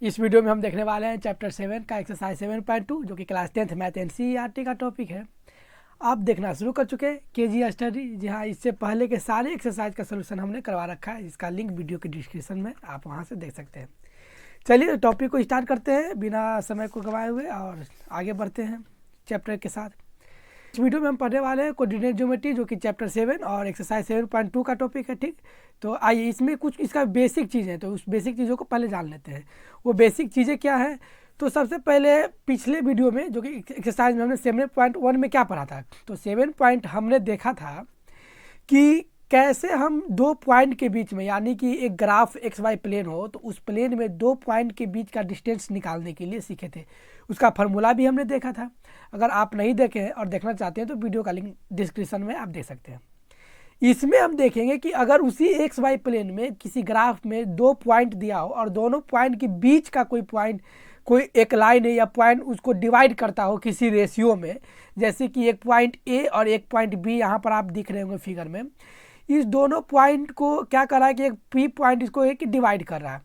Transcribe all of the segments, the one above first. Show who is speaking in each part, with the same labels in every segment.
Speaker 1: इस वीडियो में हम देखने वाले हैं चैप्टर 7 का एक्सरसाइज 7.2 जो कि क्लास 10th मैथ एनसीईआरटी का टॉपिक है। आप देखना शुरू कर चुके हैं केजी स्टडी। जी हाँ, इससे पहले के सारे एक्सरसाइज का सलूशन हमने करवा रखा है, जिसका लिंक वीडियो के डिस्क्रिप्शन में आप वहाँ से देख सकते हैं। चलिए टॉपिक को स्टार्ट करते हैं बिना समय को गंवाए हुए और आगे बढ़ते हैं चैप्टर के साथ। इस वीडियो में हम पढ़ने वाले हैं कोऑर्डिनेट ज्योमेट्री जो कि चैप्टर 7 और एक्सरसाइज 7.2 का टॉपिक है। ठीक, तो आइए इसमें कुछ इसका बेसिक चीज़ है, तो उस बेसिक चीज़ों को पहले जान लेते हैं। वो बेसिक चीज़ें क्या है? तो सबसे पहले पिछले वीडियो में जो कि एक्सरसाइज में हमने 7.1 में क्या पढ़ा था, तो 7 पॉइंट हमने देखा था कि कैसे हम दो पॉइंट के बीच में, यानी कि एक ग्राफ एक्स वाई प्लेन हो तो उस प्लेन में दो पॉइंट के बीच का डिस्टेंस निकालने के लिए सीखे थे। उसका फार्मूला भी हमने देखा था। अगर आप नहीं देखे हैं और देखना चाहते हैं तो वीडियो का लिंक डिस्क्रिप्शन में आप देख सकते हैं। इसमें हम देखेंगे कि अगर उसी एक्स वाई प्लेन में किसी ग्राफ में दो पॉइंट दिया हो और दोनों पॉइंट के बीच का कोई पॉइंट, कोई एक लाइन है या पॉइंट उसको डिवाइड करता हो किसी रेशियो में, जैसे कि एक पॉइंट ए और एक पॉइंट बी यहाँ पर आप दिख रहे होंगे फिगर में। इस दोनों पॉइंट को क्या कर रहा है कि एक पी पॉइंट इसको एक डिवाइड कर रहा है,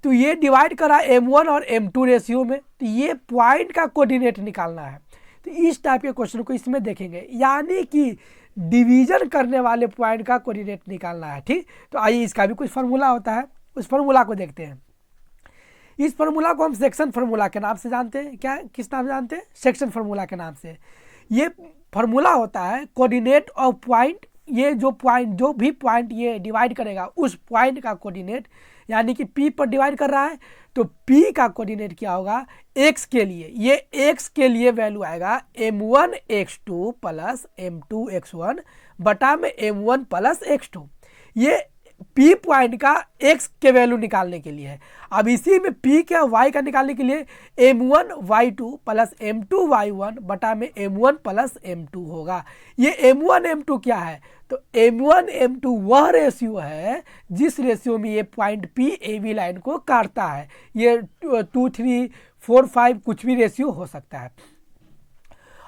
Speaker 1: तो ये डिवाइड कर रहा है M1 और M2 रेशियो में, तो ये पॉइंट का कोऑर्डिनेट निकालना है। तो इस टाइप के क्वेश्चन को इसमें देखेंगे, यानी कि डिवीजन करने वाले पॉइंट का कोऑर्डिनेट निकालना है। ठीक, तो आइए इसका भी कुछ फार्मूला होता है, उस फार्मूला को देखते हैं। इस फार्मूला को हम सेक्शन फार्मूला के नाम से जानते हैं। क्या, किस नाम से जानते हैं? सेक्शन फार्मूला के नाम से। ये फार्मूला होता है कोऑर्डिनेट ऑफ पॉइंट। ये जो भी पॉइंट ये डिवाइड करेगा उस पॉइंट का कोऑर्डिनेट, यानी कि P पर डिवाइड कर रहा है तो P का कोऑर्डिनेट क्या होगा x के लिए। ये x के लिए वैल्यू आएगा M1 x2 plus M2 x1 बटा में M1 प्लस x2। ये P पॉइंट का x के वैल्यू निकालने के लिए है। अब इसी में P का y का निकालने के लिए M1 y2 plus M2 y1 बटा में M1 प्लस M2 होगा। ये M1 M2 क्या है? तो M1 M2 वह रेशियो है जिस रेशियो में ये पॉइंट P AB लाइन को काटता है। ये 2, 3, 4, 5 कुछ भी रेशियो हो सकता है।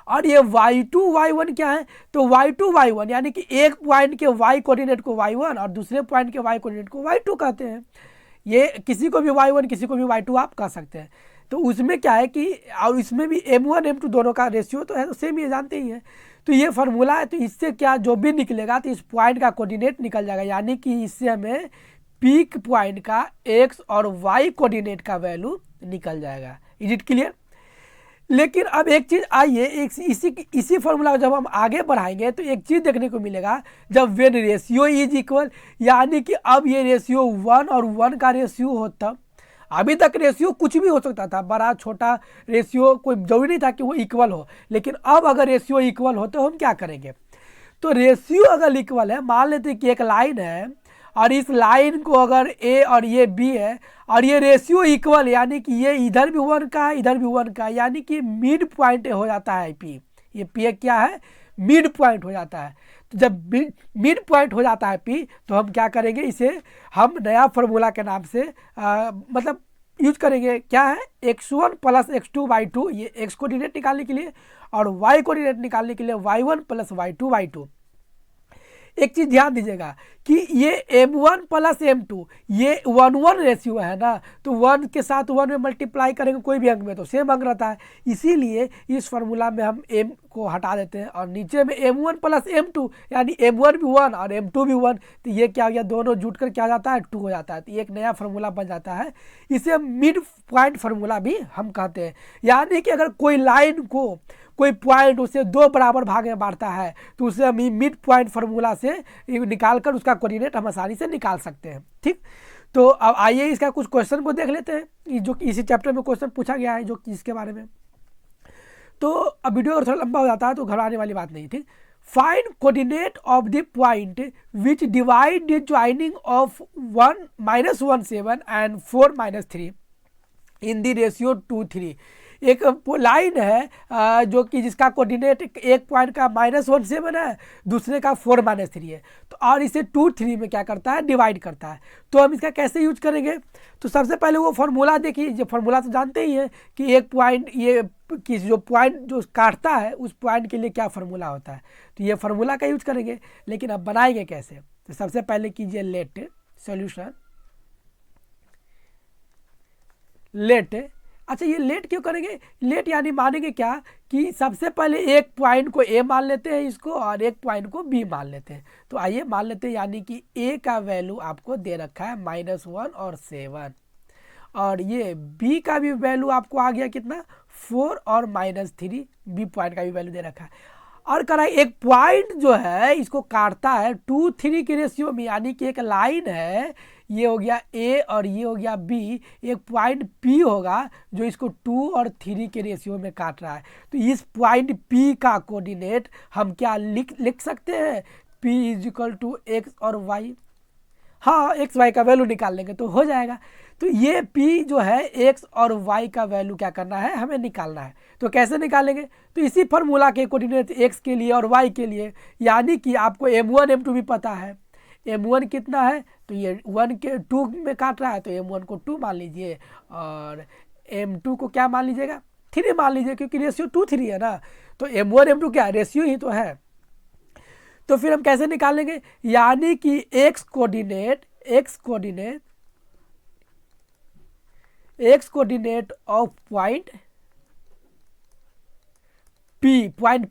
Speaker 1: और ये y2 y1 क्या है? तो y2 y1 यानी कि एक पॉइंट के y कोऑर्डिनेट को y1 और दूसरे पॉइंट के y कोऑर्डिनेट को y2 कहते हैं। ये किसी को भी y1 किसी को भी y2 आप कह सकते हैं। तो उसमें क्या है कि, और इसमें भी M1 M2 दोनों का रेशियो तो है, तो सेम ये जानते ही हैं। तो ये फार्मूला है, तो इससे क्या जो भी निकलेगा तो इस पॉइंट का कोऑर्डिनेट निकल जाएगा, यानी कि इससे हमें पीक पॉइंट का x और y कोऑर्डिनेट का वैल्यू निकल जाएगा। Is it clear? लेकिन अब एक चीज़ आइए, इसी फार्मूला को जब हम आगे बढ़ाएंगे तो एक चीज़ देखने को मिलेगा, जब वेन रेशियो इज इक्वल, यानी कि अब ये रेशियो 1 और 1 का रेशियो होता। अभी तक रेशियो कुछ भी हो सकता था, बड़ा छोटा रेशियो, कोई जरूरी नहीं था कि वो इक्वल हो। लेकिन अब अगर रेशियो इक्वल हो तो हम क्या करेंगे? तो रेशियो अगर इक्वल है, मान लेते हैं कि एक लाइन है और इस लाइन को अगर A और ये B है और ये रेशियो इक्वल, यानी कि ये इधर भी 1 का है इधर भी 1 का है, यानी कि मिड पॉइंट हो जाता है P। ये P क्या है? मिड पॉइंट हो जाता है। तो जब मिड पॉइंट हो जाता है P, तो हम क्या करेंगे, इसे हम नया फार्मूला के नाम से मतलब यूज करेंगे। क्या है? x1 प्लस x2 y2, ये x कोऑर्डिनेट निकालने के लिए, और y कोऑर्डिनेट निकालने के लिए y1 प्लस y2। एक चीज़ ध्यान दीजिएगा कि ये M1 प्लस M2 ये 1-1 रेशियो है ना, तो 1 के साथ 1 में मल्टीप्लाई करेंगे कोई भी अंक में तो सेम अंक रहता है। इसीलिए इस फार्मूला में हम M को हटा देते हैं और नीचे में M1 प्लस M2, यानी M1 भी 1 और M2 भी 1, तो ये क्या हो गया, दोनों जुट कर क्या हो जाता है, 2 हो जाता है। तो एक नया फार्मूला बन जाता है। इसे मिड पॉइंट फार्मूला भी हम कहते हैं। यानी कि अगर कोई लाइन को कोई पॉइंट उसे दो बराबर भाग में बांटता है तो उसे हम मिड पॉइंट फार्मूला से निकाल कर उसका कोऑर्डिनेट हम आसानी से निकाल सकते हैं। ठीक, तो अब आइए इसका कुछ क्वेश्चन को देख लेते हैं, जो इसी चैप्टर में क्वेश्चन पूछा गया है जो इसके बारे में। तो अब वीडियो अगर थोड़ा लंबा हो जाता है तो घबराने वाली बात नहीं। ठीक, find coordinate of the point which divide the joining of 1 -17 and 4 -3 in the ratio 2:3। एक लाइन है जो कि जिसका कोऑर्डिनेट एक पॉइंट का -17 है, दूसरे का 4 -3 है, तो और इसे 2:3 में क्या करता है, डिवाइड करता है। तो हम इसका कैसे यूज करेंगे? तो सबसे पहले वो फार्मूला देखिए, जो फार्मूला तो जानते ही हैं कि एक पॉइंट ये कि जो पॉइंट जो काटता है उस पॉइंट के लिए क्या फार्मूला होता है, तो ये फार्मूला का यूज करेंगे। लेकिन अब बनाएंगे कैसे? तो सबसे पहले कीजिए लेट सॉल्यूशन लेट। अच्छा, ये लेट क्यों करेंगे? लेट यानी मानेंगे क्या कि सबसे पहले एक पॉइंट को ए मान लेते हैं इसको, और एक पॉइंट को बी मान लेते हैं। तो आइए मान लेते हैं, यानी कि ए का वैल्यू आपको दे रखा है -1 और 7, और ये बी का भी वैल्यू आपको आ गया कितना, 4 और -3। बी पॉइंट का भी वैल्यू दे रखा है। और करा एक पॉइंट जो है इसको काटता है 2 3 के रेशियो में, यानी कि एक लाइन है, ये हो गया ए और ये हो गया बी। एक पॉइंट पी होगा जो इसको 2 और 3 के रेशियो में काट रहा है। तो इस पॉइंट पी का कोऑर्डिनेट हम क्या लिख सकते हैं, P = x और y। हाँ, एक्स वाई का वैल्यू निकाल लेंगे तो हो जाएगा। तो ये P जो है x और y का वैल्यू क्या करना है, हमें निकालना है। तो कैसे निकालेंगे, तो इसी फार्मूला के कोऑर्डिनेट x के लिए और y के लिए, यानी कि आपको m1 m2 भी पता है। m1 कितना है, तो ये 1 के 2 में काट रहा है, तो m1 को 2 मान लीजिए, और m2 को क्या मान लीजिएगा, 3 मान लीजिए, क्योंकि रेशियो 2:3 है ना। तो m1 m2 क्या रेशियो ही तो है। तो फिर हम कैसे निकालेंगे, यानी कि x coordinate of point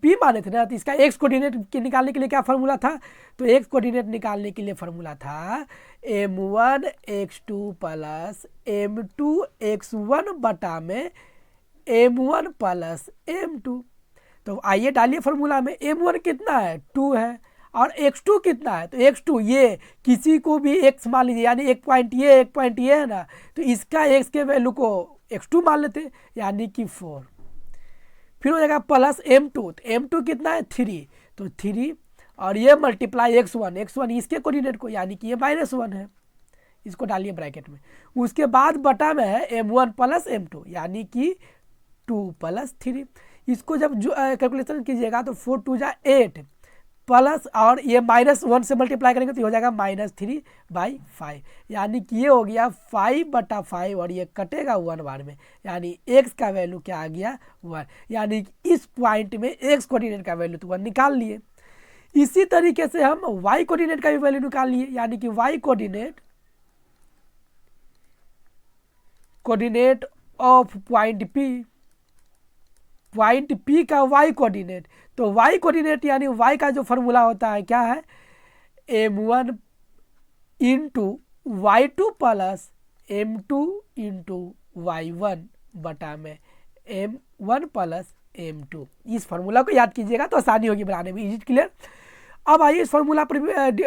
Speaker 1: P माने थे ना, तो इसका x कोऑर्डिनेट निकालने के लिए क्या फार्मूला था, तो x कोऑर्डिनेट निकालने के लिए फार्मूला था m1 x2 plus m2 x1 बटा में m1 प्लस m2। तो आइए डालिए फार्मूला में, m1 कितना है, 2 है, और x2 कितना है, तो x2 ये किसी को भी x मान लीजिए, यानी एक पॉइंट ये है ना, तो इसका x के वैल्यू को x2 मान लेते, यानी कि 4। फिर हो जाएगा प्लस m2, तो m2 कितना है, 3, तो 3, और ये मल्टीप्लाई x1 इसके कोऑर्डिनेट को, यानी कि ये -1 है, इसको डालिए ब्रैकेट में। उसके बाद बटा में है m1 प्लस m2, यानी कि 2 + 3। इसको जब कैलकुलेशन कीजिएगा तो 4 2 जा 8 प्लस, और ये -1 से मल्टीप्लाई करेंगे तो हो जाएगा -3/5, यानी कि ये हो गया 5/5, और ये कटेगा 1 बार में, यानी x का वैल्यू क्या आ गया, 1। यानी कि इस पॉइंट में x कोऑर्डिनेट का वैल्यू तो 1 निकाल लिए। इसी तरीके से हम y कोऑर्डिनेट का भी वैल्यू निकाल लिए, यानी कि y coordinate of point P का y कोऑर्डिनेट। तो y कोऑर्डिनेट यानी y का जो फार्मूला होता है क्या है, m1 × y2 plus m2 × y1 बटा में m1 प्लस m2। इस फार्मूला को याद कीजिएगा तो आसानी होगी बनाने में। Is it clear? अब आइए इस फार्मूला पर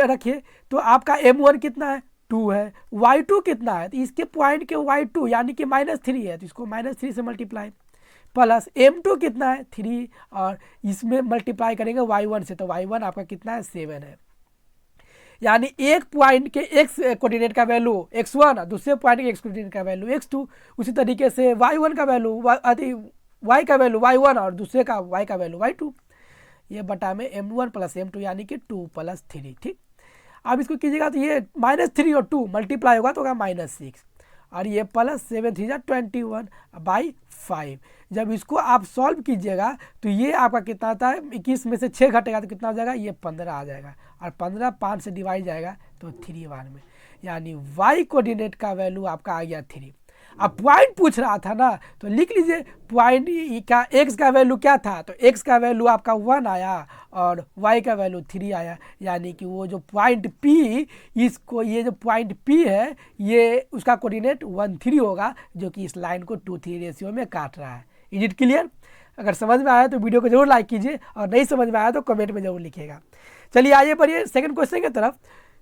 Speaker 1: रखिए, तो आपका m1 कितना है, 2 है, y2 कितना है, तो इसके पॉइंट के y2 यानी कि -3 है, तो इसको -3 से मल्टीप्लाई, प्लस m2 कितना है, 3, और इसमें मल्टीप्लाई करेंगे y1 से, तो y1 आपका कितना है, 7 है। यानी एक पॉइंट के x कोऑर्डिनेट का वैल्यू x1, दूसरे पॉइंट के x कोऑर्डिनेट का वैल्यू x2, उसी तरीके से y1 का वैल्यू y का वैल्यू y1 और दूसरे का y का वैल्यू y2, ये बटा में m1 प्लस m2, यानी कि 2 + 3। ठीक, अब इसको कीजिएगा तो ये -3 और 2 मल्टीप्लाई होगा तो होगा -6, और ये प्लस 7 3 जा 21/5। जब इसको आप सॉल्व कीजिएगा तो ये आपका कितना आता है, 21 में से 6 घटेगा तो कितना हो जाएगा, ये 15 आ जाएगा, और 15 5 से डिवाइड जाएगा तो 3 बार में, यानी y कोऑर्डिनेट का वैल्यू आपका आ गया 3। अब पॉइंट पूछ रहा था ना, तो लिख लीजिए पॉइंट का x का वैल्यू क्या था, तो x का वैल्यू आपका 1 आया और y का वैल्यू 3 आया, यानी कि वो जो पॉइंट P, इसको ये जो पॉइंट P है ये उसका कोऑर्डिनेट 1 3 होगा, जो कि इस लाइन को 2 3 रेशियो में काट रहा है। Is it clear? अगर समझ में आया तो वीडियो को जरूर लाइक कीजिए, और नहीं समझ में आया तो कमेंट में जरूर लिखिएगा। चलिए आइए बढ़िए सेकंड क्वेश्चन की तरफ।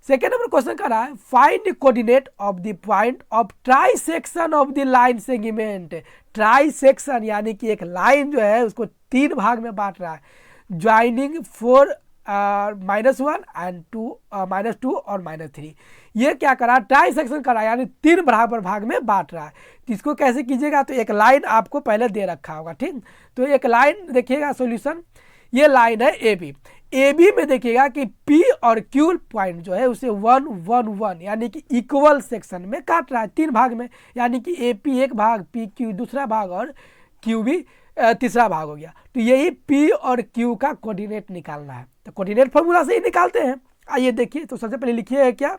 Speaker 1: सेकेंड नंबर क्वेश्चन कर रहा है, find coordinate of the point of try section of the line segment. Try section यानी कि एक लाइन जो है उसको 3 भाग में बांट रहा है, ज्वाइनिंग 4 -1 एंड 2 -2 और -3। ये क्या करा, ट्राई सेक्शन करा, यानी 3 बराबर भाग में बांट रहा है। तो इसको कैसे कीजिएगा, तो एक लाइन आपको पहले दे रखा होगा, ठीक। तो एक लाइन देखिएगा सॉल्यूशन, ये लाइन है ए बी में देखिएगा कि P और Q पॉइंट जो है उसे 1 1 1 यानी कि इक्वल सेक्शन में काट रहा है, 3 भाग में, यानी कि AP एक भाग, PQ दूसरा भाग और QB तीसरा भाग हो गया। तो यही P और Q का कोऑर्डिनेट निकालना है। तो कोऑर्डिनेट फॉर्मूला से ही निकालते हैं। आइए देखिए, तो सबसे पहले लिखिए क्या,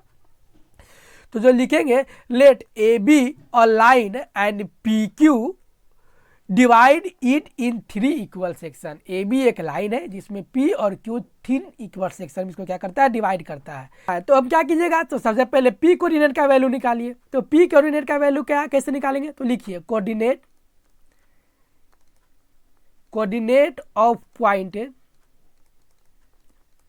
Speaker 1: तो जो लिखेंगे let A B a line and P Q divide it in 3 equal section. A B एक लाइन है जिसमें पी और क्यू 3 इक्वल सेक्शन में इसको क्या करता है, डिवाइड करता है। तो अब क्या कीजिएगा, तो सबसे पहले पी कोऑर्डिनेट का वैल्यू निकालिए। तो पी कोऑर्डिनेट का वैल्यू क्या है, कैसे निकालेंगे, तो लिखिए coordinate of point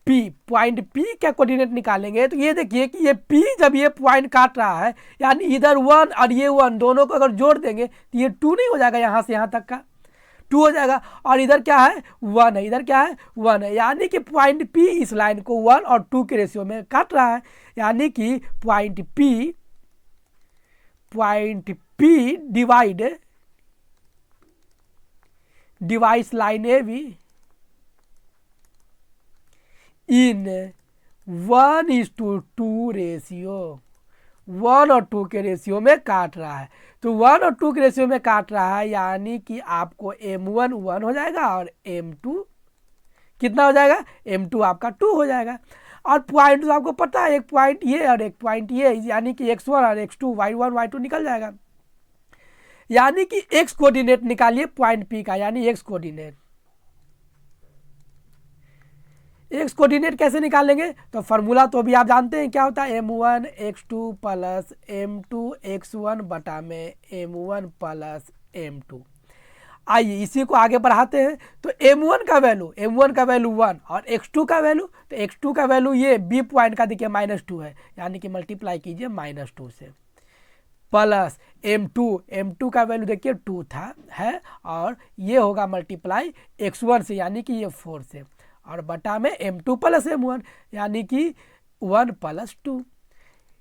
Speaker 1: P, point P क्या कोऑर्डिनेट निकालेंगे। तो ये देखिए कि ये पी जब ये पॉइंट काट रहा है, यानी इधर 1 और ये 1 दोनों को अगर जोड़ देंगे तो ये 2 नहीं हो जाएगा, यहाँ से यहाँ तक का 2 हो जाएगा। और इधर क्या है, 1 है, इधर क्या है, 1 है। यानी कि पॉइंट पी इस लाइन को 1 और 2 के रेशियो में काट रहा है। यानी कि point P divides line A be in 1:2 ratio, 1 और 2 के रेशियो में काट रहा है। तो 1 और 2 के रेशियो में काट रहा है, यानी कि आपको M1 1 हो जाएगा और M2 कितना हो जाएगा, M2 आपका 2 हो जाएगा। और पॉइंट तो आपको पता है, एक पॉइंट ये और एक पॉइंट ये, यानी कि x1 और x2 y1 y2 निकल जाएगा। यानी कि x कोऑर्डिनेट निकालिए पॉइंट P का, यानी x कोऑर्डिनेट। एक्स कोऑर्डिनेट कैसे निकालेंगे, तो फार्मूला तो अभी आप जानते हैं क्या होता है, m1 x2 plus m2 x1 बटा में m1 प्लस m2। आइए इसी को आगे बढ़ाते हैं। तो m1 का वैल्यू 1 और x2 का वैल्यू, तो x2 का वैल्यू ये b पॉइंट का देखिए -2 है, यानी कि मल्टीप्लाई कीजिए -2 से, प्लस m2 का वैल्यू देखिए 2 था है, और ये होगा मल्टीप्लाई x1 से, यानी कि ये 4 से, और बटा में m2 प्लस m1, यानी कि 1 + 2।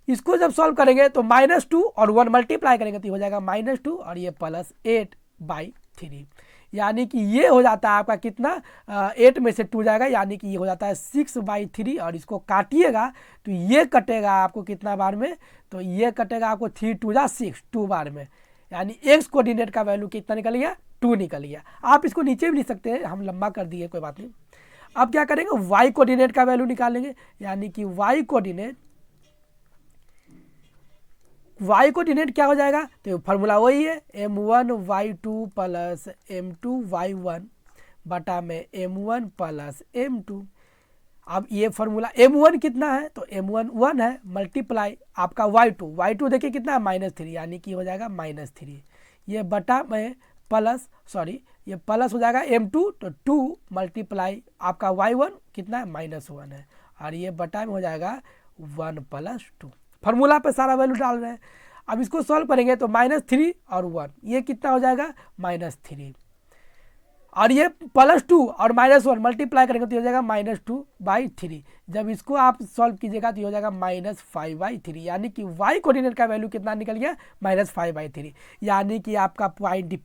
Speaker 1: इसको जब सॉल्व करेंगे तो -2 और 1 मल्टीप्लाई करेंगे तो हो जाएगा -2 और ये +8/3, यानी कि ये हो जाता है आपका कितना, 8 में से 2 जाएगा, यानी कि ये हो जाता है 6/3। और इसको काटिएगा तो ये कटेगा आपको कितना बार में, तो ये कटेगा आपको 3 2 जा 6, 2 बार में, यानी एक्स कोऑर्डिनेट का वैल्यू कितना निकल गया, 2 निकल गया। आप इसको नीचे भी लिख सकते हैं, हम लंबा कर दिए कोई बात नहीं। अब क्या करेंगे, वाई कोऑर्डिनेट का वैल्यू निकालेंगे, यानी कि वाई कोऑर्डिनेट क्या हो जाएगा, तो फार्मूला वही है, m1 y2 plus m2 y1 बटा में m1 प्लस m2। अब ये फार्मूला m1 कितना है, तो m1 1 है, मल्टीप्लाई आपका y2 देखिए कितना है -3, यानी कि हो जाएगा -3, ये बटा में प्लस ये प्लस हो जाएगा m2, तो 2 मल्टीप्लाई आपका y1 कितना है -1 है, और ये बटा में हो जाएगा 1 + 2। फार्मूला पे सारा वैल्यू डाल रहे हैं। अब इसको सॉल्व करेंगे तो -3 और 1, ये कितना हो जाएगा -3, और ये +2 और -1 मल्टीप्लाई करेंगे तो हो जाएगा -2/3। जब इसको आप सॉल्व कीजिएगा तो हो जाएगा -5/3, यानी कि y कोऑर्डिनेट का वैल्यू कितना निकल गया, -5/3। यानी कि आपका पॉइंट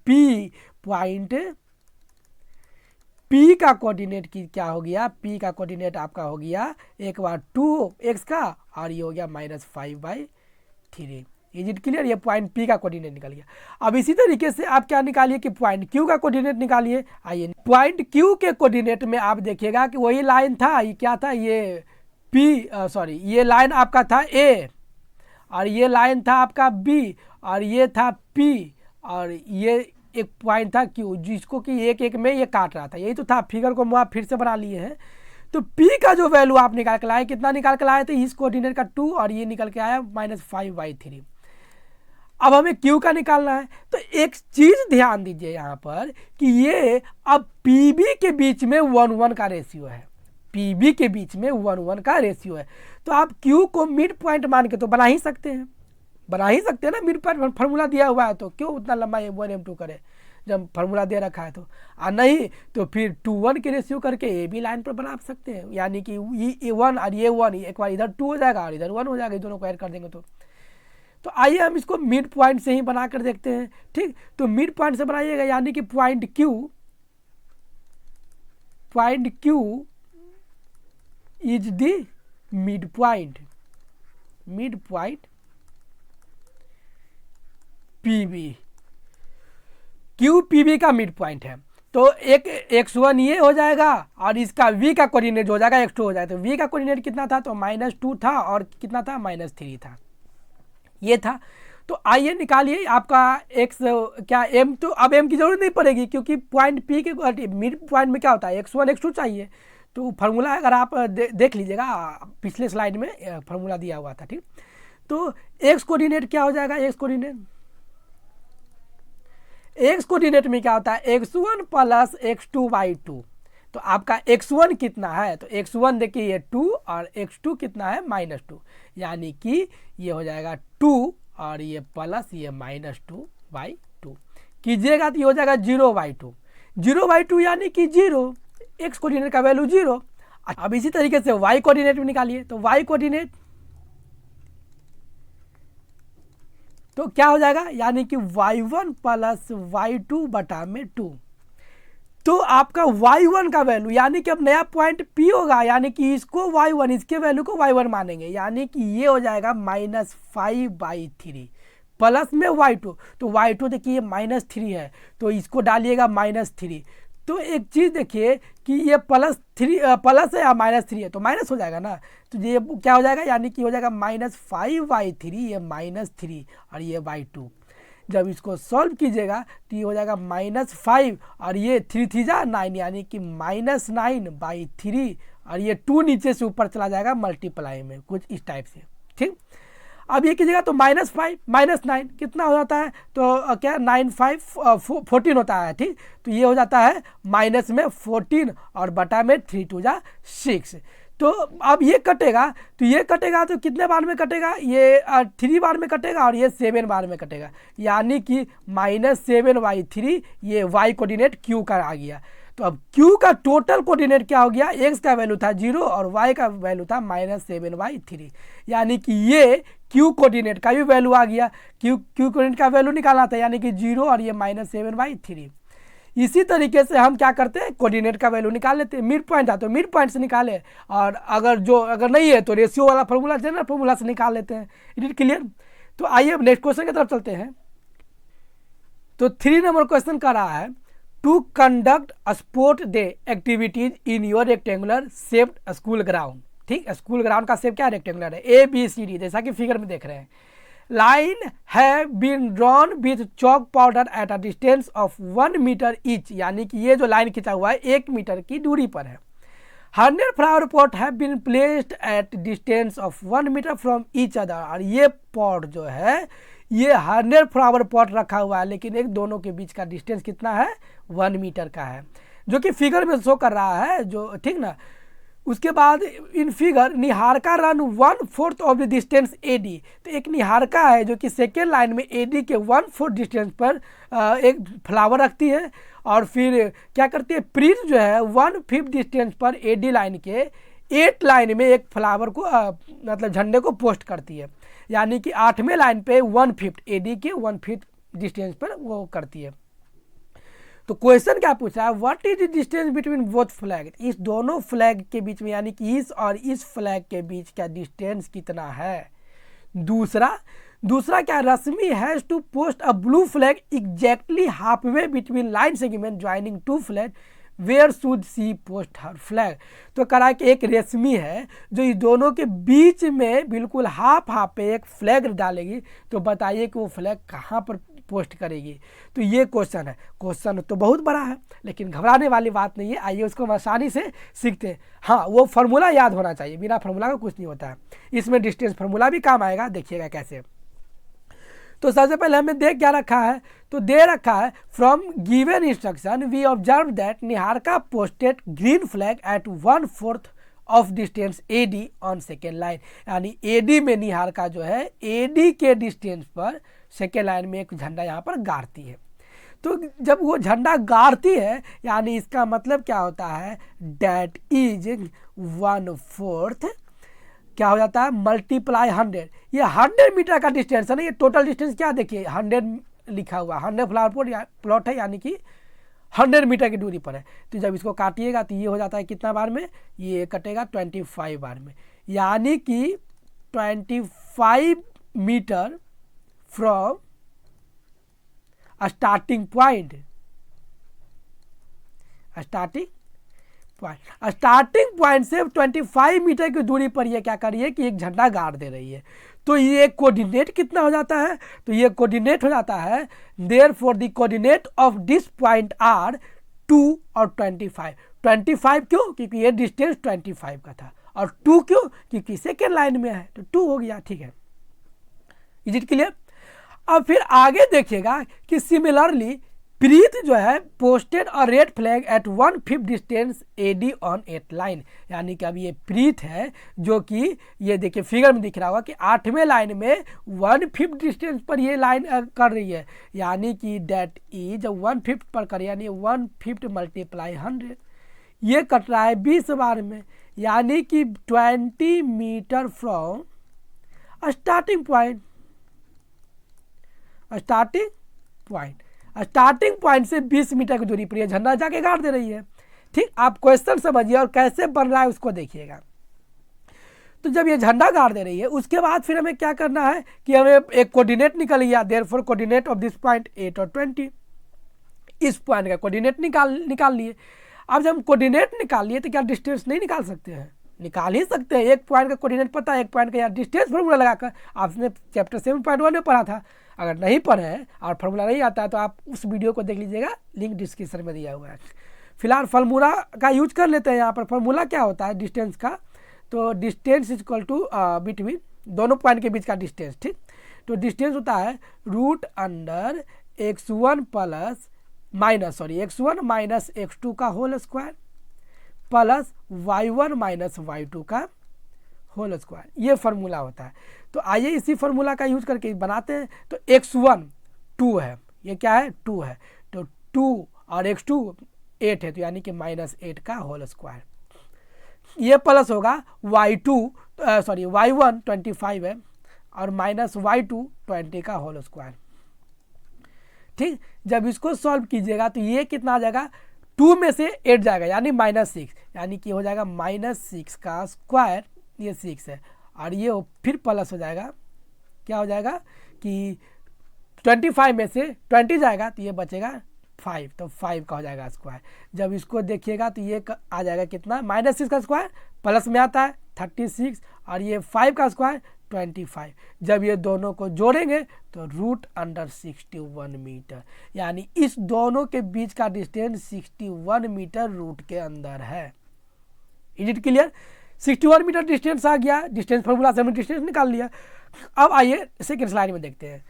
Speaker 1: P का कोऑर्डिनेट की क्या हो गया, P का कोऑर्डिनेट आपका हो गया एक बार 2x का, और ये हो गया -5/3। इज इट क्लियर, ये पॉइंट P का कोऑर्डिनेट निकल गया। अब इसी तरीके से आप क्या निकालिए कि पॉइंट Q का कोऑर्डिनेट निकालिए। आइए पॉइंट Q के कोऑर्डिनेट में आप देखिएगा कि वही लाइन था, ये क्या था, ये ये लाइन आपका था A, और ये लाइन था आपका B, और ये था P, और ये एक पॉइंट था Q, जिसको कि एक एक में ये काट रहा था। यही तो था, फिगर को आप फिर से बना लिए हैं। तो P का जो वैल्यू आप निकाल के लाए, कितना निकाल के लाए थे, इस कोऑर्डिनेट का 2, और ये निकल के आया -5/3। अब हमें Q का निकालना है। तो एक चीज ध्यान दीजिए यहाँ पर कि ये अब PB के बीच में 1:1 का रेशियो है, PB के बीच में 1:1 का रेशियो है। तो आप Q को मिड पॉइंट मान के तो बना ही सकते हैं ना, मिड पॉइंट फार्मूला दिया हुआ है, तो क्यों उतना लंबा m1 m2 करे जब फार्मूला दे रखा है तो। नहीं तो फिर 2:1 के रेशियो करके ए बी लाइन पर बना सकते हैं, यानी कि ये 1 और ये 1, एक बार इधर 2 हो जाएगा और इधर 1 हो जाएगा, दोनों को ऐड कर देंगे तो आइए हम इसको मिड पॉइंट से ही बना कर देखते हैं। ठीक, तो मिड पॉइंट से बनाइएगा, यानी कि point Q is the mid point PB, Q PB का मिड पॉइंट है। तो एक x1 ये हो जाएगा, और इसका v का कोऑर्डिनेट हो जाएगा x2 हो जाएगा। तो v का कोऑर्डिनेट कितना था, तो -2 था, और कितना था, -3 था। ये था। तो आइए निकालिए आपका एक्स क्या एम, तो अब एम की जरूरत नहीं पड़ेगी क्योंकि पॉइंट पी के मिड पॉइंट में क्या होता है x1 x2 चाहिए। तो फार्मूला अगर आप देख लीजिएगा पिछले स्लाइड में फार्मूला दिया हुआ था, ठीक। तो एक्स कोऑर्डिनेट क्या हो जाएगा, एक्स कोऑर्डिनेट में क्या होता है x1 प्लस x2/2। तो आपका x1 कितना है, तो x1 देखिए ये 2 और x2 कितना है -2, यानी कि ये हो जाएगा 2 और ये प्लस ये -2/2 कीजिएगा तो ये हो जाएगा 0/2। 0/2 यानी कि 0, एक्स कोऑर्डिनेट का वैल्यू 0। अब इसी तरीके से वाई कोऑर्डिनेट में निकालिए, तो वाई कोऑर्डिनेट तो क्या हो जाएगा, यानी कि y1 प्लस y2 बटा में 2। तो आपका y1 का वैल्यू यानी कि अब नया पॉइंट P होगा, यानी कि इसको y1, इसके वैल्यू को y1 मानेंगे, यानी कि ये हो जाएगा -5/3 प्लस में y2। तो y2 देखिए -3 है, तो इसको डालिएगा -3। तो एक चीज़ देखिए कि ये प्लस है या -3 है, तो माइनस हो जाएगा ना, तो ये क्या हो जाएगा, यानी कि हो जाएगा -5/3, ये -3 और ये y2। जब इसको सॉल्व कीजिएगा तो ये हो जाएगा -5 और ये 3 3 जा 9, यानी कि -9/3 और ये 2 नीचे से ऊपर चला जाएगा मल्टीप्लाई में, कुछ इस टाइप से, ठीक। अब ये कीजिएगा तो -5 -9 कितना हो जाता है, तो क्या 9 5 14 होता है, ठीक। तो ये हो जाता है माइनस में 14 और बटा में 3 2 जा 6। तो अब ये कटेगा, तो ये कटेगा तो कितने बार में कटेगा, ये 3 बार में कटेगा और ये 7 बार में कटेगा, यानी कि -7/3 ये y कोऑर्डिनेट q का आ गया। तो अब q का टोटल कोऑर्डिनेट क्या हो गया, x का वैल्यू था 0 और y का वैल्यू था -7/3, यानी कि ये q कोऑर्डिनेट का भी वैल्यू आ गया। q कोऑर्डिनेट का वैल्यू निकालना था, यानी कि 0 और ये -7/3। इसी तरीके से हम क्या करते हैं, कोऑर्डिनेट का वैल्यू निकाल लेते हैं। मिड पॉइंट था तो मिड पॉइंट से निकाले, और अगर नहीं है तो रेशियो वाला फॉर्मूला जनरल फॉर्मूला से निकाल लेते हैं। It is clear. तो आइए अब नेक्स्ट क्वेश्चन की तरफ चलते हैं। तो 3 नंबर क्वेश्चन कर रहा है, to conduct sport day activities in your rectangular shaped school ground, ठीक। स्कूल ग्राउंड का शेप क्या रेक्टेंगुलर है, ABCD, जैसा कि फिगर में देख रहे हैं। Line have been drawn with chalk powder at a distance of 1 metre each, यानी कि ये जो लाइन खिंचा हुआ है 1 मीटर की दूरी पर है। 100 flower pot have been placed at distance of 1 metre from each other, और ये पॉट जो है ये 100 फ्लावर पॉट रखा हुआ है, लेकिन एक दोनों के बीच का डिस्टेंस कितना है, 1 मीटर का है, जो कि फिगर में शो कर रहा है, जो ठीक ना। उसके बाद in figure Niharika run 1/4 of the distance AD, तो एक निहारका है जो कि सेकेंड लाइन में AD के 1/4 डिस्टेंस पर एक फ्लावर रखती है, और फिर क्या करती है, प्रीत जो है 1/5 डिस्टेंस पर AD लाइन के 8 लाइन में एक फ्लावर को मतलब झंडे को पोस्ट करती है, यानी कि 8वें लाइन पे 1/5 AD के 1/5 डिस्टेंस पर वो करती है। तो क्वेश्चन क्या पूछा है, what is the distance between both flag, इस दोनों फ्लैग के बीच में, यानी कि इस और इस फ्लैग के बीच का डिस्टेंस कितना है। दूसरा क्या, Rashmi has to post a blue flag exactly half way between line segment joining two flag, where should she post her flag. तो करा कि एक रेशमी है जो इस दोनों के बीच में बिल्कुल हाफ पे एक फ्लैग डालेगी, तो बताइए कि वो फ्लैग कहाँ पर पोस्ट करेगी। तो ये क्वेश्चन है। क्वेश्चन तो बहुत बड़ा है, लेकिन घबराने वाली बात नहीं है, आइए उसको हम आसानी से सीखते हैं। हाँ, वो फार्मूला याद होना चाहिए, बिना फार्मूला का कुछ नहीं होता है। इसमें डिस्टेंस फार्मूला भी काम आएगा, देखिएगा कैसे। तो सबसे पहले हमें देख क्या रखा है, तो दे रखा है from given instruction we observe that Niharika posted green flag at 1/4 of distance AD on second line, यानी AD में निहारका जो है AD के डिस्टेंस पर सेकेंड लाइन में एक झंडा यहाँ पर गाड़ती है। तो जब वो झंडा गाड़ती है, यानी इसका मतलब क्या होता है, डैट इज 1/4 क्या हो जाता है, मल्टीप्लाई 100। ये 100 मीटर का डिस्टेंस है ना, ये टोटल डिस्टेंस क्या देखिए 100 लिखा हुआ, 100 फ्लावर प्लॉट है, यानी कि 100 मीटर की दूरी पर है। तो जब इसको काटिएगा तो ये हो जाता है कितना बार में, ये कटेगा 25 बार में, यानी कि 25 metre from starting point, starting point से 25 मीटर की दूरी पर ये क्या कर रही है कि एक झंडा गाड़ दे रही है। तो ये कोऑर्डिनेट कितना हो जाता है, तो ये कोऑर्डिनेट हो जाता है therefore the coordinate of this point are 2 और 25। 25 क्यों, क्योंकि ये डिस्टेंस 25 का था, और 2 क्यों, क्योंकि सेकेंड लाइन में है, तो 2 हो गया। ठीक है, इज इट क्लियर। अब फिर आगे देखिएगा कि सिमिलरली प्रीत जो है पोस्टेड और red flag at 1/5 distance AD on 8 line, यानी कि अब ये प्रीत है जो कि ये देखिए फिगर में दिख रहा होगा कि 8वें लाइन में 1/5 डिस्टेंस पर ये लाइन कर रही है, यानी कि डेट इज 1/5 पर कर, यानी 1/5 × 100 ये कट रहा है 20 बार में, यानी कि 20 metre from starting point. Starting point से 20 मीटर की दूरी पर यह झंडा जाके गाड़ दे रही है। ठीक, आप क्वेश्चन समझिए और कैसे बन रहा है उसको देखिएगा। तो जब ये झंडा गाड़ दे रही है उसके बाद फिर हमें क्या करना है कि हमें एक कोऑर्डिनेट निकल गया, therefore coordinate of this point 8 और 20, इस पॉइंट का कोऑर्डिनेट निकाल लिए। अब जब हम कोऑर्डिनेट निकाल लिए तो क्या डिस्टेंस नहीं निकाल सकते हैं, निकाल ही सकते हैं। एक पॉइंट का कोऑर्डिनेट पता है, एक पॉइंट का यार डिस्टेंस फार्मूला लगाकर, आपने चैप्टर 7.1 में पढ़ा था। अगर नहीं पढ़े हैं और फार्मूला नहीं आता है तो आप उस वीडियो को देख लीजिएगा, लिंक डिस्क्रिप्शन में दिया हुआ है। फिलहाल फार्मूला का यूज कर लेते हैं। यहाँ पर फार्मूला क्या होता है डिस्टेंस का, तो distance is equal to between दोनों पॉइंट के बीच का डिस्टेंस। ठीक, तो डिस्टेंस होता है √अंडर x1 माइनस x2 का whole square plus y1 minus y2 का होल स्क्वायर, ये फार्मूला होता है। तो आइए इसी फार्मूला का यूज करके बनाते हैं। तो x1 2 है, ये क्या है 2 है, तो 2 और x2 8 है, तो यानी कि -8 का होल स्क्वायर। ये प्लस होगा y1 25 है और माइनस y2 20 का होल स्क्वायर। ठीक, जब इसको सॉल्व कीजिएगा तो ये कितना आ जाएगा, 2 में से 8 जाएगा यानी -6, यानी कि हो जाएगा -6 का स्क्वायर, ये 6 है, और ये फिर प्लस हो जाएगा, क्या हो जाएगा कि 25 में से 20 जाएगा तो ये बचेगा 5, तो 5 का हो जाएगा स्क्वायर। जब इसको देखिएगा तो ये आ जाएगा कितना, -6 का स्क्वायर प्लस में आता है 36 और ये 5 का स्क्वायर 25। जब ये दोनों को जोड़ेंगे तो √61 मीटर, यानी इस दोनों के बीच का डिस्टेंस 61 मीटर रूट के अंदर है। Is it clear. 61 metre distance आ गया, डिस्टेंस फॉर्मूला से हमने डिस्टेंस निकाल लिया। अब आइए सेकेंड स्लाइड में देखते हैं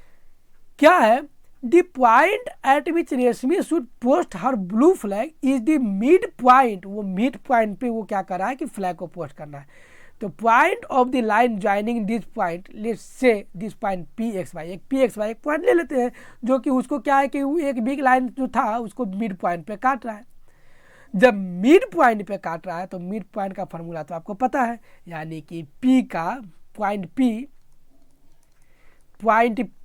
Speaker 1: क्या है। द पॉइंट एट विच रेशमी should post her blue flag is the mid point, वो मिड पॉइंट पे वो क्या कर रहा है कि फ्लैग को पोस्ट करना है। तो point of the line joining this point, let's say this point PXY, एक PXY एक पॉइंट ले लेते हैं जो कि उसको क्या है कि एक बिग लाइन जो था उसको मिड पॉइंट पे काट रहा है। जब मिड पॉइंट पे काट रहा है तो मिड पॉइंट का फार्मूला तो आपको पता है, यानी कि P का पॉइंट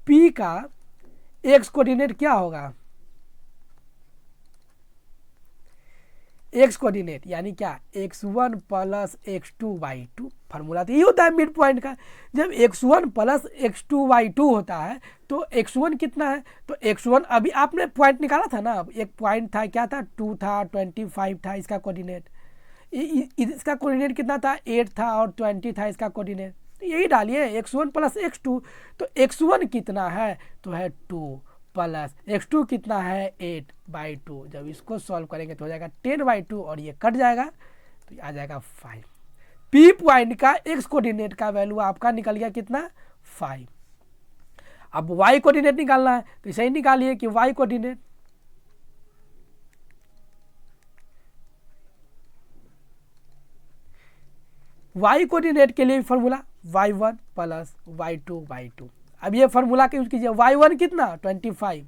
Speaker 1: P का x कोऑर्डिनेट क्या होगा, x कोऑर्डिनेट यानी क्या x1 + x2/2, फार्मूला तो ये होता है मिड पॉइंट का। जब x1 + x2/2 होता है तो x1 कितना है, तो x1 अभी आपने पॉइंट निकाला था ना, एक पॉइंट था क्या था 2 था 25 था इसका कोऑर्डिनेट, इसका कोऑर्डिनेट कितना था 8 था और 20 था इसका कोऑर्डिनेट, तो यही डालिए x1 + x2। तो x1 कितना है तो है 2 प्लस x2 कितना है 8/2। जब इसको सॉल्व करेंगे तो हो जाएगा 10/2 और ये कट जाएगा तो आ जाएगा 5। P पॉइंट का x कोऑर्डिनेट का वैल्यू आपका निकल गया कितना 5। अब y कोऑर्डिनेट निकालना है तो इसे ही निकालिए कि y कोऑर्डिनेट, y कोऑर्डिनेट के लिए फॉर्मूला y1 + y2/2। अब ये फार्मूला का यूज कीजिए, y1 कितना 25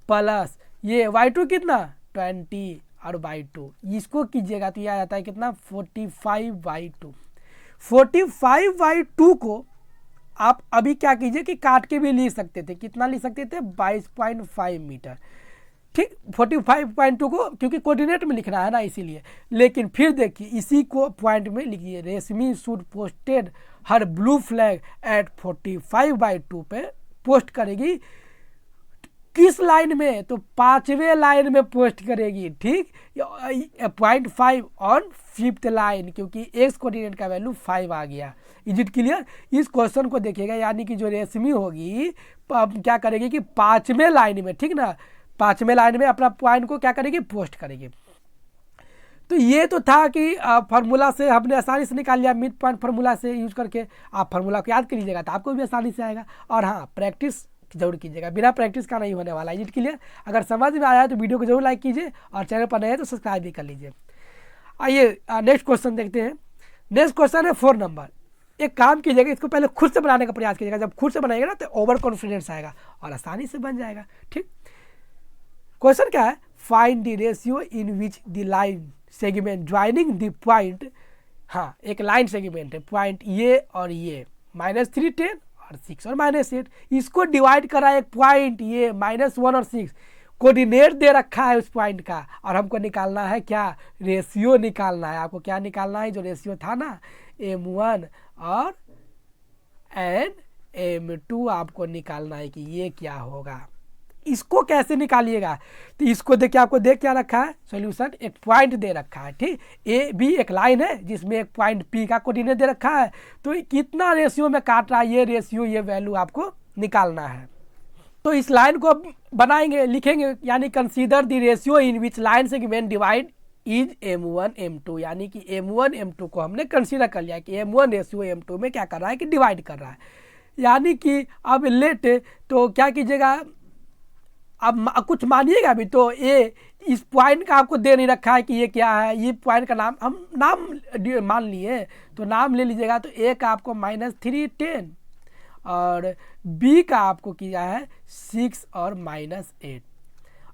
Speaker 1: प्लस ये y2 कितना 20 और y2, इसको कीजिएगा तो ये आ जाता है कितना 45/2। 45/2 को आप अभी क्या कीजिए कि काट के भी लिख सकते थे, कितना लिख सकते थे 22.5 मीटर। ठीक, 45.2 को क्योंकि कोऑर्डिनेट में लिखना है ना इसीलिए, लेकिन फिर देखिए इसी को पॉइंट में लिखिए, Reshmi should posted her blue flag at 45/2 पे पोस्ट करेगी किस लाइन में, तो 5वें लाइन में पोस्ट करेगी, ठीक। 0.5 ऑन 5th लाइन, क्योंकि एक्स कोऑर्डिनेट का वैल्यू 5 आ गया। Is it clear? इस क्वेश्चन को देखिएगा, यानी कि जो रेशमी होगी क्या करेगी कि 5वें लाइन में, ठीक ना, 5वें लाइन में अपना पॉइंट को क्या करेगी, पोस्ट करेगी। तो ये तो था कि फार्मूला से हमने आसानी से निकाल लिया, मिड पॉइंट फार्मूला से यूज करके। आप फार्मूला को याद कर लीजिएगा तो आपको भी आसानी से आएगा। और हाँ, प्रैक्टिस जरूर कीजिएगा, बिना प्रैक्टिस का नहीं होने वाला। Is it clear? अगर समझ में आया है तो वीडियो को जरूर लाइक कीजिए और चैनल पर नए हैं तो सब्सक्राइब भी कर लीजिए। आइए नेक्स्ट क्वेश्चन देखते हैं। नेक्स्ट क्वेश्चन है 4 नंबर। एक काम कीजिएगा, इसको पहले खुद से बनाने का प्रयास कीजिएगा। जब खुद से बनाएगा ना तो ओवर कॉन्फिडेंस आएगा और आसानी से बन जाएगा, ठीक। क्वेश्चन क्या है? Find the ratio in which the line segment joining the point, हाँ एक लाइन सेगमेंट है, पॉइंट ये और ये -3, 10 और 6 और -8, इसको डिवाइड करा एक पॉइंट ये -1 और 6, कोऑर्डिनेट दे रखा है उस पॉइंट का, और हमको निकालना है क्या, रेशियो निकालना है। आपको क्या निकालना है? जो रेशियो था ना M1 और M2 आपको निकालना है कि ये क्या होगा। इसको कैसे निकालिएगा? तो इसको देखिए, आपको देख क्या रखा है सॉल्यूशन, एक पॉइंट दे रखा है, ठीक। ए बी एक लाइन है जिसमें एक पॉइंट पी का कोऑर्डिनेट दे रखा है, तो कितना रेशियो में काट रहा है ये रेशियो, ये वैल्यू आपको निकालना है। तो इस लाइन को बनाएंगे, लिखेंगे, यानी consider the ratio in which line segment divide is M1 M2, यानी कि M1 M2 को हमने कंसीडर कर लिया कि M1 रेशियो M2 में क्या कर रहा है कि डिवाइड कर रहा है। यानी कि अब लेट, तो क्या कीजिएगा, अब कुछ मानिएगा भी, तो ये इस पॉइंट का आपको दे नहीं रखा है कि ये क्या है, ये पॉइंट का नाम हम नाम मान लिए, तो नाम ले लीजिएगा। तो ए का आपको -3, 10 और बी का आपको किया है 6 और -8,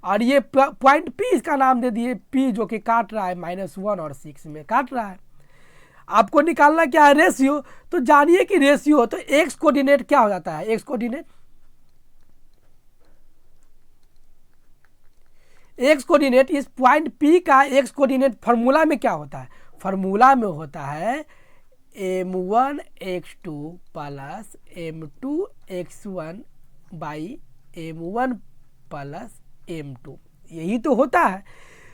Speaker 1: और ये पॉइंट पी इसका नाम दे दिए पी, जो कि काट रहा है -1 और 6 में काट रहा है। आपको निकालना क्या है? रेशियो। तो जानिए कि रेशियो, तो एक्स कोऑर्डिनेट क्या हो जाता है? एक्स कोऑर्डिनेट इस पॉइंट पी का एक्स कोऑर्डिनेट फार्मूला में क्या होता है? फार्मूला में होता है M1 x2 plus M2 x1 by M1 plus M2, यही तो होता है।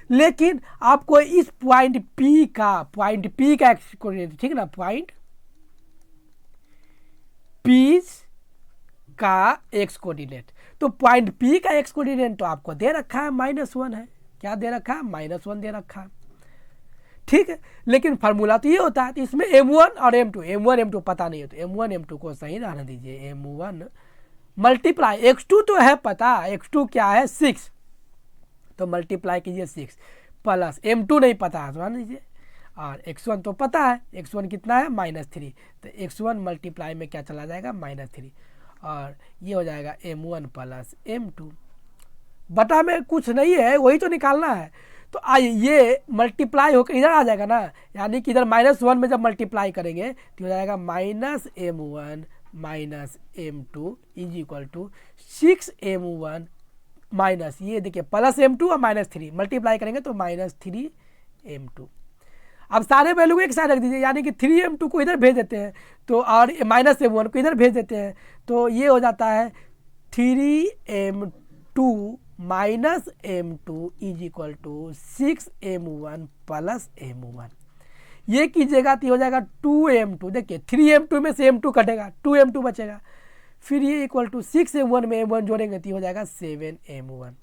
Speaker 1: लेकिन आपको इस पॉइंट पी का एक्स कोऑर्डिनेट, ठीक ना, पॉइंट पी का एक्स कोऑर्डिनेट, तो पॉइंट पी का एक्स कोऑर्डिनेट तो आपको दे रखा है -1 है। क्या दे रखा है? -1 दे रखा है, ठीक है। लेकिन फार्मूला तो ये होता है, तो इसमें M1 और M2 पता नहीं है, तो M1 M2 को सही रहने दीजिए। M1 मल्टीप्लाई x2 तो है पता, x2 क्या है 6, तो मल्टीप्लाई कीजिए 6 प्लस M2 नहीं पता है, मान लीजिए, और x1 तो पता है, x1 कितना है -3, तो x1 मल्टीप्लाई में क्या चला जाएगा -3, और ये हो जाएगा M1 प्लस M2। बटा में कुछ नहीं है, वही तो निकालना है। तो आइए ये मल्टीप्लाई होकर इधर आ जाएगा ना, यानी कि इधर -1 में जब मल्टीप्लाई करेंगे तो हो जाएगा -M1 minus M2 is equal to 6M1 minus, ये देखिए प्लस M2 और -3 मल्टीप्लाई करेंगे तो -3M2। अब सारे वैल्यू को एक साथ रख दीजिए, यानी कि 3M2 को इधर भेज देते हैं, तो और -M1 को इधर भेज देते हैं, तो ये हो जाता है 3M2 minus M2 is equal to 6M1 plus M1। ये कीजिएगा तो हो जाएगा 2M2, देखिए 3M2 में से M2 कटेगा, 2M2 बचेगा, फिर ये इक्वल टू 6M1 में M1 जोड़ेंगे तो हो जाएगा 7M1।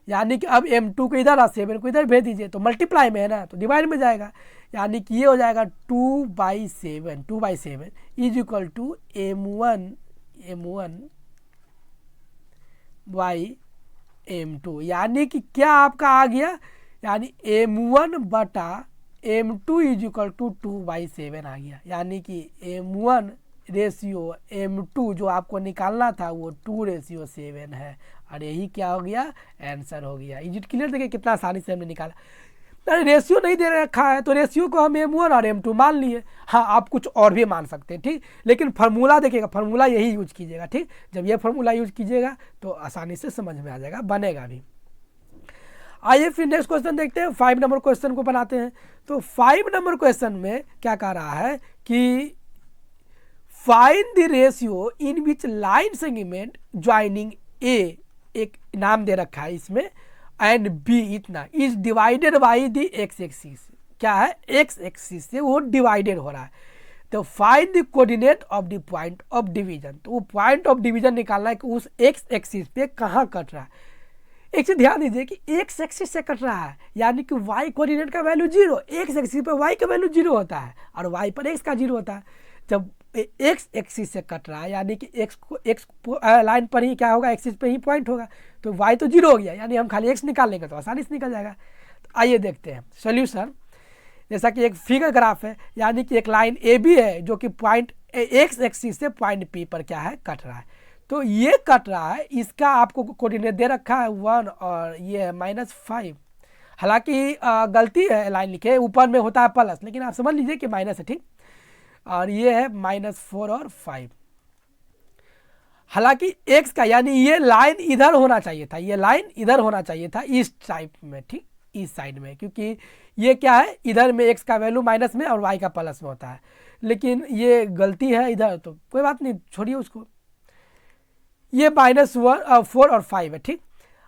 Speaker 1: यानी कि अब M2 को इधर और 7 को इधर भेज दीजिए, तो मल्टीप्लाई में है ना, तो डिवाइड में जाएगा, यानी कि ये हो जाएगा 2/7 is equal to M1 by M2। यानी कि क्या आपका आ गया, यानी M1 बटा M2 इज इक्वल टू 2/7 आ गया। यानी कि M1 रेशियो M2 जो आपको निकालना था वो 2:7 है, और यही क्या हो गया, आंसर हो गया। Is it clear? देखिए कितना आसानी से हमने निकाला। रेशियो नहीं दे रखा है तो रेशियो को हम M1 और M2 मान लिए। हाँ, आप कुछ और भी मान सकते हैं, ठीक, लेकिन फार्मूला देखिएगा, फार्मूला यही यूज कीजिएगा, ठीक। जब ये फार्मूला यूज कीजिएगा तो आसानी से समझ में आ जाएगा, बनेगा भी। आइए फिर नेक्स्ट क्वेश्चन देखते हैं, 5 नंबर क्वेश्चन को बनाते हैं। तो 5 नंबर क्वेश्चन में क्या कह रहा है कि find the ratio in which line segment joining A एक नाम दे रखा है इसमें, एंड बी इतना is divided by the x axis, क्या है एक्स एक्सिस से वो डिवाइडेड हो रहा है। तो find the coordinate of the point of division, तो वो पॉइंट ऑफ डिवीजन निकालना है कि उस एक्स एक्सिस पे कहाँ कट रहा है। एक चीज ध्यान दीजिए कि एक्स एक्सिस से कट रहा है, यानी कि वाई कोऑर्डिनेट का वैल्यू 0, एक्स एक्सिस पे वाई का वैल्यू 0 होता है और वाई पर एक्स का 0 होता है। जब एक्स एक्सिस से कट रहा है यानी कि एक्स लाइन पर ही क्या होगा, एक्सिस पे ही पॉइंट होगा, तो वाई तो 0 हो गया, यानी हम खाली एक्स निकाल लेंगे तो आसानी से निकल जाएगा। तो आइए देखते हैं सोल्यूशन। जैसा कि एक फिगर ग्राफ है, यानी कि एक लाइन ए बी है जो कि पॉइंट एक्स एक्सिस से पॉइंट पी पर क्या है कट रहा है। तो ये कट रहा है, इसका आपको कोऑर्डिनेट दे रखा है 1 और ये है -5। हालांकि गलती है, लाइन लिखे ऊपर में होता है प्लस, लेकिन आप समझ लीजिए कि माइनस है, ठीक। और ये है -4 और 5। हालांकि एक्स का यानी ये लाइन इधर होना चाहिए था, ये लाइन इधर होना चाहिए था इस टाइप में, ठीक, इस साइड में, क्योंकि ये क्या है इधर में एक्स का वैल्यू माइनस में और वाई का प्लस में होता है, लेकिन ये गलती है इधर, तो कोई बात नहीं, छोड़िए उसको। ये -4 और 5 है, ठीक।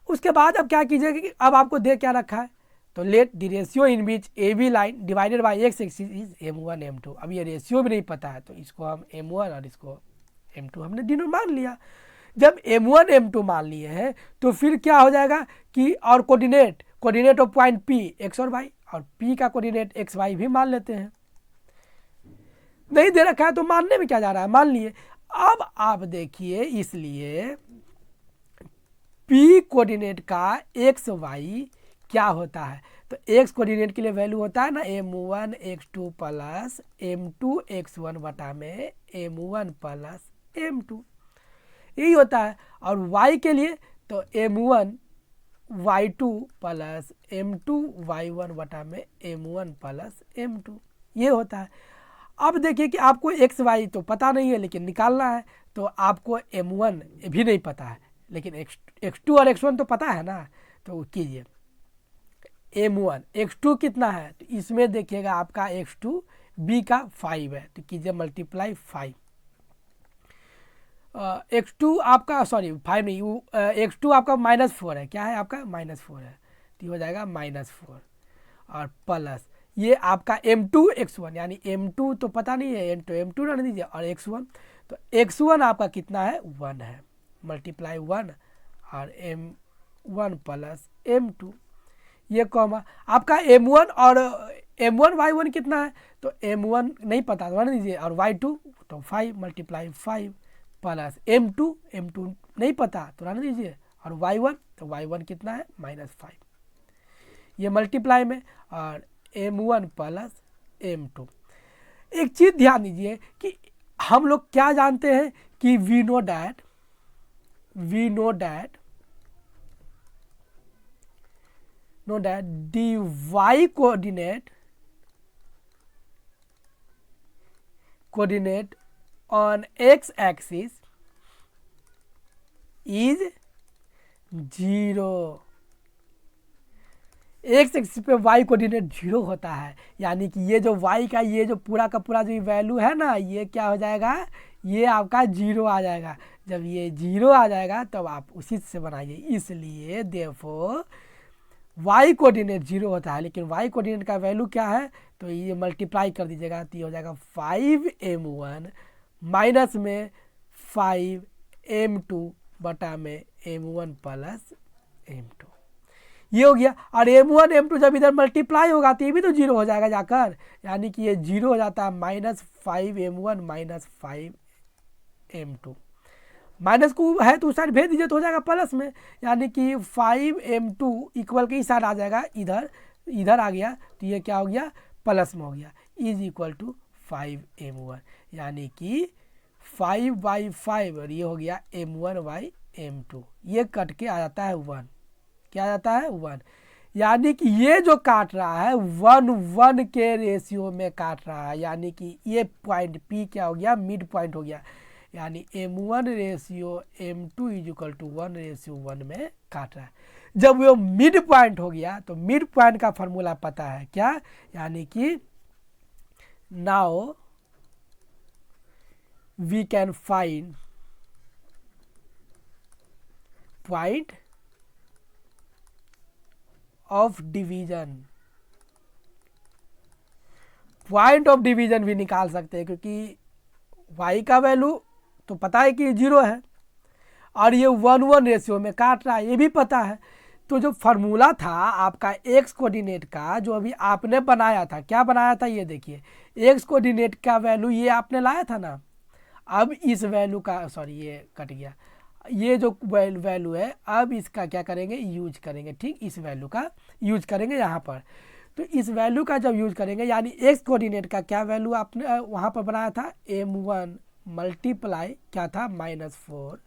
Speaker 1: उसके बाद अब क्या कीजिएगा कि अब आपको दे क्या रखा है, तो लेट द रेशियो इन बीच A B line divided by X axis is m1 m2। अब ये रेशियो भी नहीं पता है, तो इसको हम m1 और इसको m2 हमने तीनों मान लिया। जब m1 m2 मान लिए हैं तो फिर क्या हो जाएगा कि और coordinate of point p x और y, और p का कोऑर्डिनेट x y भी मान लेते हैं। नहीं दे रखा है तो मानने में क्या जा रहा है, मान लिए। अब आप देखिए, इसलिए p कोऑर्डिनेट का एक्स वाई क्या होता है, तो x कोऑर्डिनेट के लिए वैल्यू होता है ना m1 x2 plus m2 x1 बटा में m1 प्लस m2, यही होता है। और y के लिए तो m1 y2 plus m2 y1 बटा में m1 प्लस m2, ये होता है। अब देखिए कि आपको एक्स वाई तो पता नहीं है, लेकिन निकालना है, तो आपको m1 भी नहीं पता है, लेकिन x2 और x1 तो पता है ना, तो कीजिए m1 x2 कितना है, तो इसमें देखिएगा आपका x2 b का 5 है, तो कीजिए मल्टीप्लाई 5। x2 आपका सॉरी 5 नहीं, x2 आपका -4 है, क्या है आपका -4 है, तो हो जाएगा -4 और प्लस ये आपका m2 x1, यानी m2 तो पता नहीं है, m2 रहने दीजिए, और x1, तो x1 आपका कितना है 1 है, मल्टीप्लाई 1 और m1 प्लस m2, ये कॉमा आपका m1 और m1 y1 कितना है, तो m1 नहीं पता तो रहने दीजिए, और y2 तो 5 मल्टीप्लाई 5 प्लस m2 नहीं पता तो रहने दीजिए, और y1 तो y1 कितना है -5, ये मल्टीप्लाई में, और m1 प्लस m2। एक चीज ध्यान दीजिए कि हम लोग क्या जानते हैं कि we know that dy coordinate on x axis is 0। X axis पे वाई कोऑर्डिनेट 0 होता है, यानी कि ये जो वाई का ये जो पूरा का पूरा जो वैल्यू है ना, ये क्या हो जाएगा, ये आपका 0 आ जाएगा। जब ये 0 आ जाएगा तब तो आप उसी से बनाइए, इसलिए देयरफॉर वाई कोऑर्डिनेट 0 होता है, लेकिन वाई कोऑर्डिनेट का वैल्यू क्या है, तो ये मल्टीप्लाई कर दीजिएगा, तो ये हो जाएगा 5m1 माइनस में 5m2 बटा में m1 प्लस m2, ये हो गया। और m1 m2 जब इधर मल्टीप्लाई होगा तो ये भी तो 0 हो जाएगा जाकर, यानी कि ये 0 हो जाता है, -5m1 माइनस 5m2, माइनस को है तो उस साइड भेज दीजिए तो हो जाएगा प्लस में, यानी कि 5m2 इक्वल के इस साइड आ जाएगा, इधर आ गया, तो ये क्या हो गया प्लस में हो गया, इज इक्वल टू 5m1, यानी कि 5/5, और ये हो गया m1/m2, ये कट के आ जाता है 1, क्या आ जाता है 1, यानी कि ये जो काट रहा है 1:1 के रेशियो में काट रहा है, यानी कि ये पॉइंट P क्या हो गया, मिड पॉइंट हो गया, यानी m1 ratio m2 is equal to 1:1 में काट रहा है। जब वो मिड पॉइंट हो गया तो मिड पॉइंट का फॉर्मूला पता है क्या, यानी कि now we can find point of division, point of division भी निकाल सकते हैं, क्योंकि y का वैल्यू तो पता है कि 0 है और ये 1:1 रेशियो में काट रहा है, ये भी पता है। तो जो फार्मूला था आपका एक्स कोऑर्डिनेट का, जो अभी आपने बनाया था, क्या बनाया था ये देखिए, एक्स कोऑर्डिनेट का वैल्यू ये आपने लाया था ना। अब इस वैल्यू का, सॉरी ये कट गया, ये जो वैल्यू है अब इसका क्या करेंगे, यूज करेंगे। ठीक, इस वैल्यू का यूज करेंगे यहाँ पर। तो इस वैल्यू का जब यूज करेंगे, यानी एक्स कोऑर्डिनेट का क्या वैल्यू आपने वहाँ पर बनाया था, m1 मल्टीप्लाई क्या था -4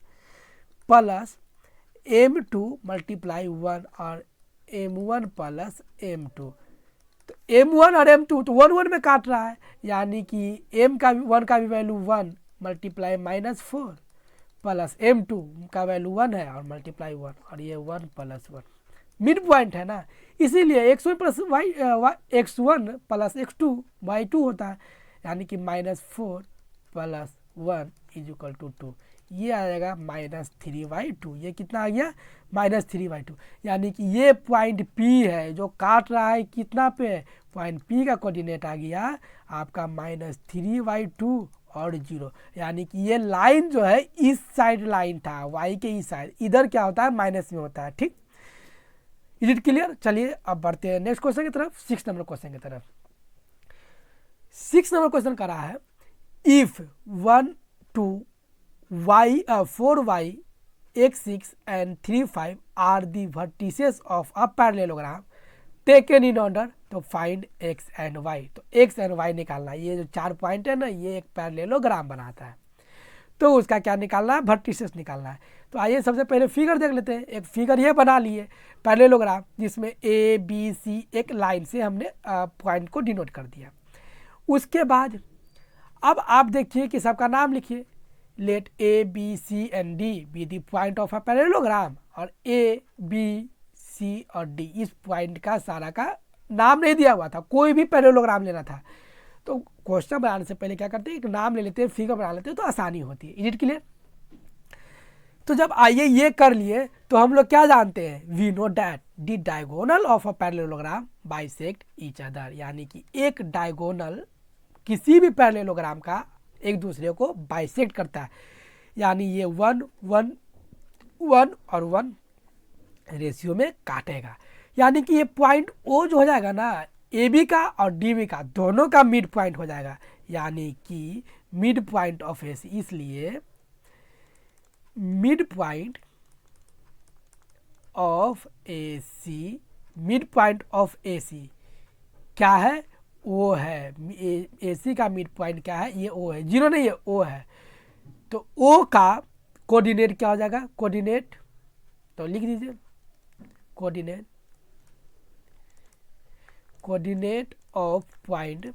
Speaker 1: प्लस m2 मल्टीप्लाई 1 और m1 प्लस m2। तो m1 और m2 तो 1:1 में काट रहा है, यानी कि m का 1 का भी वैल्यू 1 मल्टीप्लाई -4 प्लस m2 का वैल्यू 1 है और मल्टीप्लाई 1, और ये 1 प्लस 1 मिड पॉइंट है ना, इसीलिए x1 plus x1 plus x2 y2 होता है, यानी कि -4 प्लस 1 इज इक्वल टू 2। ये आ जाएगा -3y2। ये कितना आ गया, -3y2। यानी कि ये पॉइंट P है जो काट रहा है कितना पे, पॉइंट P का कोऑर्डिनेट आ गया आपका -3y2 और 0। यानी कि ये लाइन जो है इस साइड लाइन था, y के इस साइड, इधर क्या होता है माइनस में होता है। ठीक, इज इट क्लियर। चलिए अब बढ़ते हैं नेक्स्ट क्वेश्चन की तरफ, 6 नंबर क्वेश्चन की तरफ। 6 नंबर क्वेश्चन कर रहा है, if 1 2 y 4y x6 and 3 5 are the vertices of a parallelogram taken in order तो फाइंड x एंड y। तो x एंड y निकालना है। ये जो 4 पॉइंट है ना, ये एक पैरेललोग्राम बनाता है, तो उसका क्या निकालना है, वर्टिसेस निकालना है। तो आइए सबसे पहले फिगर देख लेते हैं। एक फिगर ये बना लिए पैरेललोग्राम, जिसमें ए बी सी एक लाइन से हमने पॉइंट को डिनोट कर दिया। उसके बाद अब आप देखिए कि सबका नाम लिखिए, let A B C and D be the point of a parallelogram, और ए बी सी और डी इस पॉइंट का सारा का नाम नहीं दिया हुआ था, कोई भी पैरेललोग्राम लेना था। तो क्वेश्चन बनाने से पहले क्या करते हैं, एक नाम ले लेते हैं, फिगर बना लेते हैं, तो आसानी होती है। Is it clear. तो जब आइए ये कर लिए तो हम लोग क्या जानते हैं, we know that the diagonal of a parallelogram bisect each other, यानी कि एक डायगोनल किसी भी पैरेललोग्राम का एक दूसरे को बाइसेक्ट करता है, यानी ये 1 1 1 और 1 रेशियो में काटेगा। यानी कि ये पॉइंट ओ जो हो जाएगा ना, ए बी का और डी बी का दोनों का मिड पॉइंट हो जाएगा, यानी कि mid point of A C. इसलिए mid point of A C, mid point of A C क्या है, ओ है। ए सी का मिड पॉइंट क्या है, ये ओ है, 0 नहीं है, ओ है। तो ओ का कोऑर्डिनेट क्या हो जाएगा, कोऑर्डिनेट तो लिख दीजिए, कोऑर्डिनेट ऑफ पॉइंट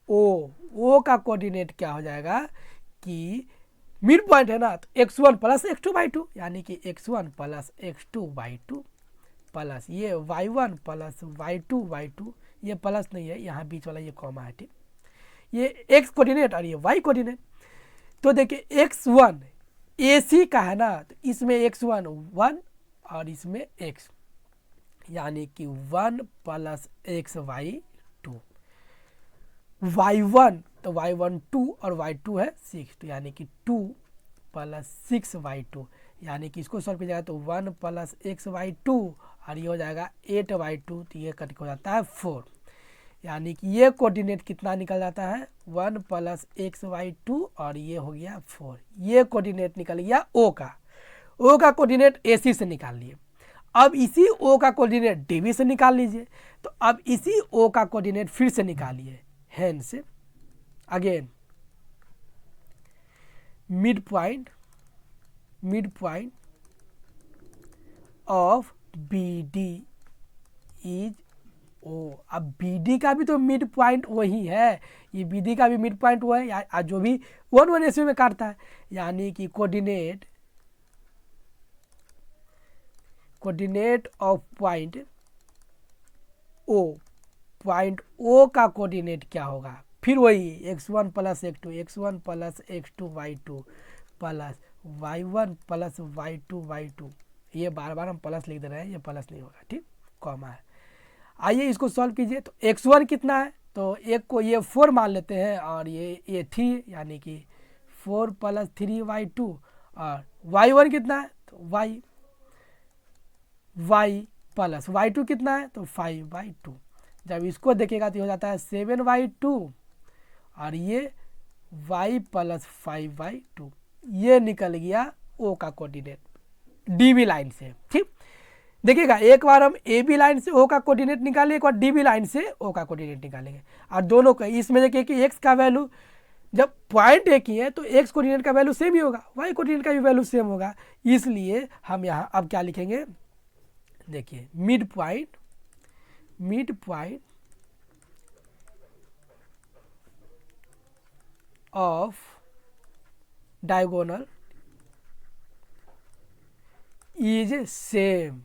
Speaker 1: ओ का कोऑर्डिनेट क्या हो जाएगा कि मिड पॉइंट है ना, तो x1 प्लस x2/2, यानी कि x1 प्लस x2/2 प्लस ये y1 प्लस y2/2, ये प्लस नहीं है, यहाँ बीच वाला ये कॉमा है। ठीक, ये x कोऑर्डिनेट और ये y कोऑर्डिनेट। तो देखिए x1 AC का है ना, तो इसमें x1 1 और इसमें x, यानी कि 1 प्लस xy2, y1 तो y1 2 और y2 है 6, तो यानी कि 2 प्लस 6y2, यानी कि इसको सॉल्व किया जाएगा तो 1 प्लस xy2 और ये हो जाएगा 8y2, तो ये कट हो जाता है 4, यानी कि ये कोऑर्डिनेट कितना निकल जाता है, 1 प्लस xy2 और ये हो गया 4। ये कोऑर्डिनेट निकल गया ओ का कोऑर्डिनेट AC से निकाल लिए। अब इसी ओ का कोऑर्डिनेट DB से निकाल लीजिए। तो अब इसी ओ का कोऑर्डिनेट फिर से निकालिए, hence again mid point of BD is O. अब BD का भी तो मिड पॉइंट वही है, ये BD का भी मिड पॉइंट वो है, जो भी 1 1 रेशियो में काटता है, यानी कि कोऑर्डिनेट ऑफ पॉइंट ओ का कोऑर्डिनेट क्या होगा, फिर वही x1 plus x1 plus x2y2 plus y1 plus y2 ये बार बार हम प्लस लिख दे रहे हैं, ये प्लस नहीं होगा, ठीक, कॉमा है। आइए इसको सॉल्व कीजिए। तो x1 कितना है, तो एक को ये 4 मान लेते हैं और ये 3, यानी कि 4 + 3y2, और y1 कितना है, तो y प्लस y2 कितना है, तो 5y2। जब इसको देखिएगा तो हो जाता है 7y2 और ये y + 5y2। ये निकल गया ओ का कोऑर्डिनेट डीबी लाइन से, ठीक। देखिएगा एक बार हम ए बी लाइन से ओ का कोऑर्डिनेट निकालेंगे, एक बार डी बी लाइन से ओ का कोऑर्डिनेट निकालेंगे, और दोनों का इसमें देखिए कि एक्स का वैल्यू जब पॉइंट एक ही है तो एक्स कोऑर्डिनेट का वैल्यू सेम ही होगा, वाई कोऑर्डिनेट का भी वैल्यू सेम होगा। इसलिए हम यहाँ अब क्या लिखेंगे, देखिए mid point of diagonal is same.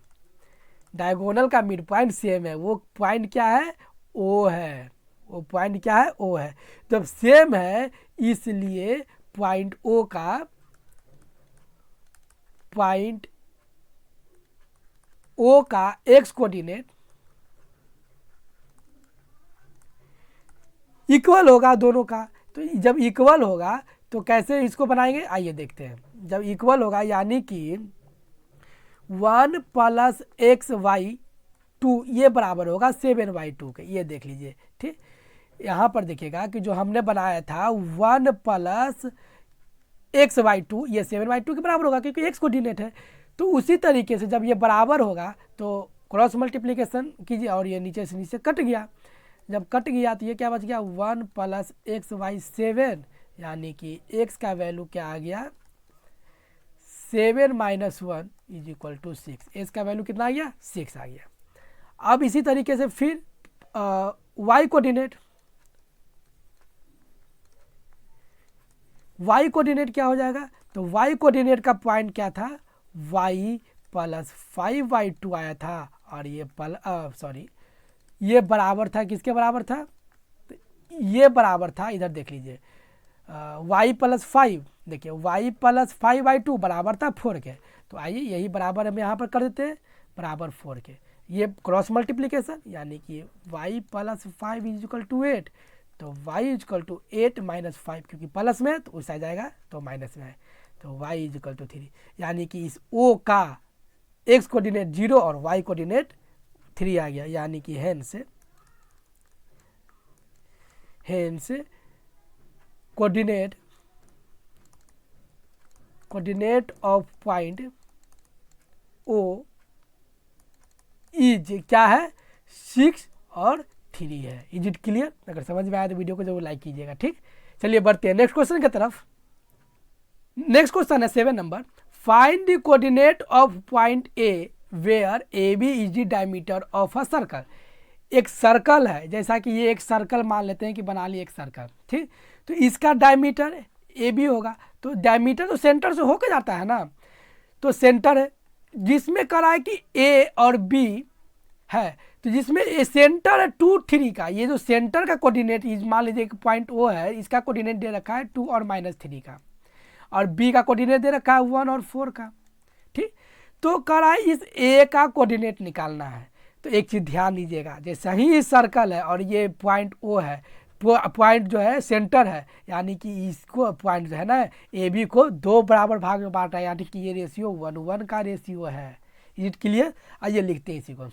Speaker 1: Diagonal का मिड पॉइंट सेम है, वो पॉइंट क्या है, ओ है, वो पॉइंट क्या है, ओ है। जब सेम है इसलिए पॉइंट ओ का एक्स कोऑर्डिनेट इक्वल होगा दोनों का। तो जब इक्वल होगा तो कैसे इसको बनाएंगे, आइए देखते हैं। जब इक्वल होगा यानी कि 1 + xy2 ये बराबर होगा 7y2 के, ये देख लीजिए, ठीक। यहाँ पर देखिएगा कि जो हमने बनाया था 1 + xy2 ये 7y2 के बराबर होगा क्योंकि x कोऑर्डिनेट है। तो उसी तरीके से जब ये बराबर होगा तो क्रॉस मल्टीप्लिकेशन कीजिए और ये नीचे से नीचे कट गया। जब कट गया तो ये क्या बच गया, 1 + xy7, यानी कि x का वैल्यू क्या आ गया, 7 - 1 = 6। x का वैल्यू कितना आ गया, 6 आ गया। अब इसी तरीके से फिर y कोऑर्डिनेट क्या हो जाएगा, तो y कोऑर्डिनेट का पॉइंट क्या था, y + 5y2 आया था, और ये बराबर था, किसके बराबर था, तो ये बराबर था, इधर देख लीजिए y + 5, देखिए y + 5y2 बराबर था 4 के। तो आइए यही बराबर हम यहाँ पर कर देते हैं, बराबर 4 के। ये क्रॉस मल्टीप्लिकेशन यानी कि y + 5 = 8, तो y = 8 - 5, क्योंकि प्लस में तो उस आ जाएगा तो माइनस में है, तो y = 3। यानी कि इस o का x कोऑर्डिनेट 0 और y कोऑर्डिनेट 3 आ गया, यानी कि hence coordinate of point O is क्या है, 6 और 3 है। Is it clear? अगर समझ में आया तो वीडियो को जरूर लाइक कीजिएगा, ठीक। चलिए बढ़ते हैं नेक्स्ट क्वेश्चन की तरफ। नेक्स्ट क्वेश्चन है 7 नंबर, find the coordinate of point A where A B is the diameter of a circle. एक सर्कल है, जैसा कि ये एक सर्कल मान लेते हैं कि बना लिए एक सर्कल, ठीक। तो इसका डायमीटर ए बी होगा, तो डायमीटर तो सेंटर से होके जाता है ना, तो सेंटर है जिसमें करा है कि ए और बी है, तो जिसमें ए सेंटर है 2, 3 का। ये जो सेंटर का कोऑर्डिनेट मान लीजिए एक पॉइंट ओ है, इसका कोऑर्डिनेट दे रखा है 2 और -3 का, और बी का कोऑर्डिनेट दे रखा है 1 और 4 का, ठीक। तो करा है इस ए का कोऑर्डिनेट निकालना है। तो एक चीज़ ध्यान दीजिएगा, जैसे ही इस सर्कल है और ये पॉइंट ओ है, पॉइंट जो है सेंटर है, यानी कि इसको पॉइंट जो है ना ए बी को 2 बराबर भाग में बांटा है, यानी कि ये रेशियो 1:1 का रेशियो है। Is it clear? आइए लिखते हैं इसी को,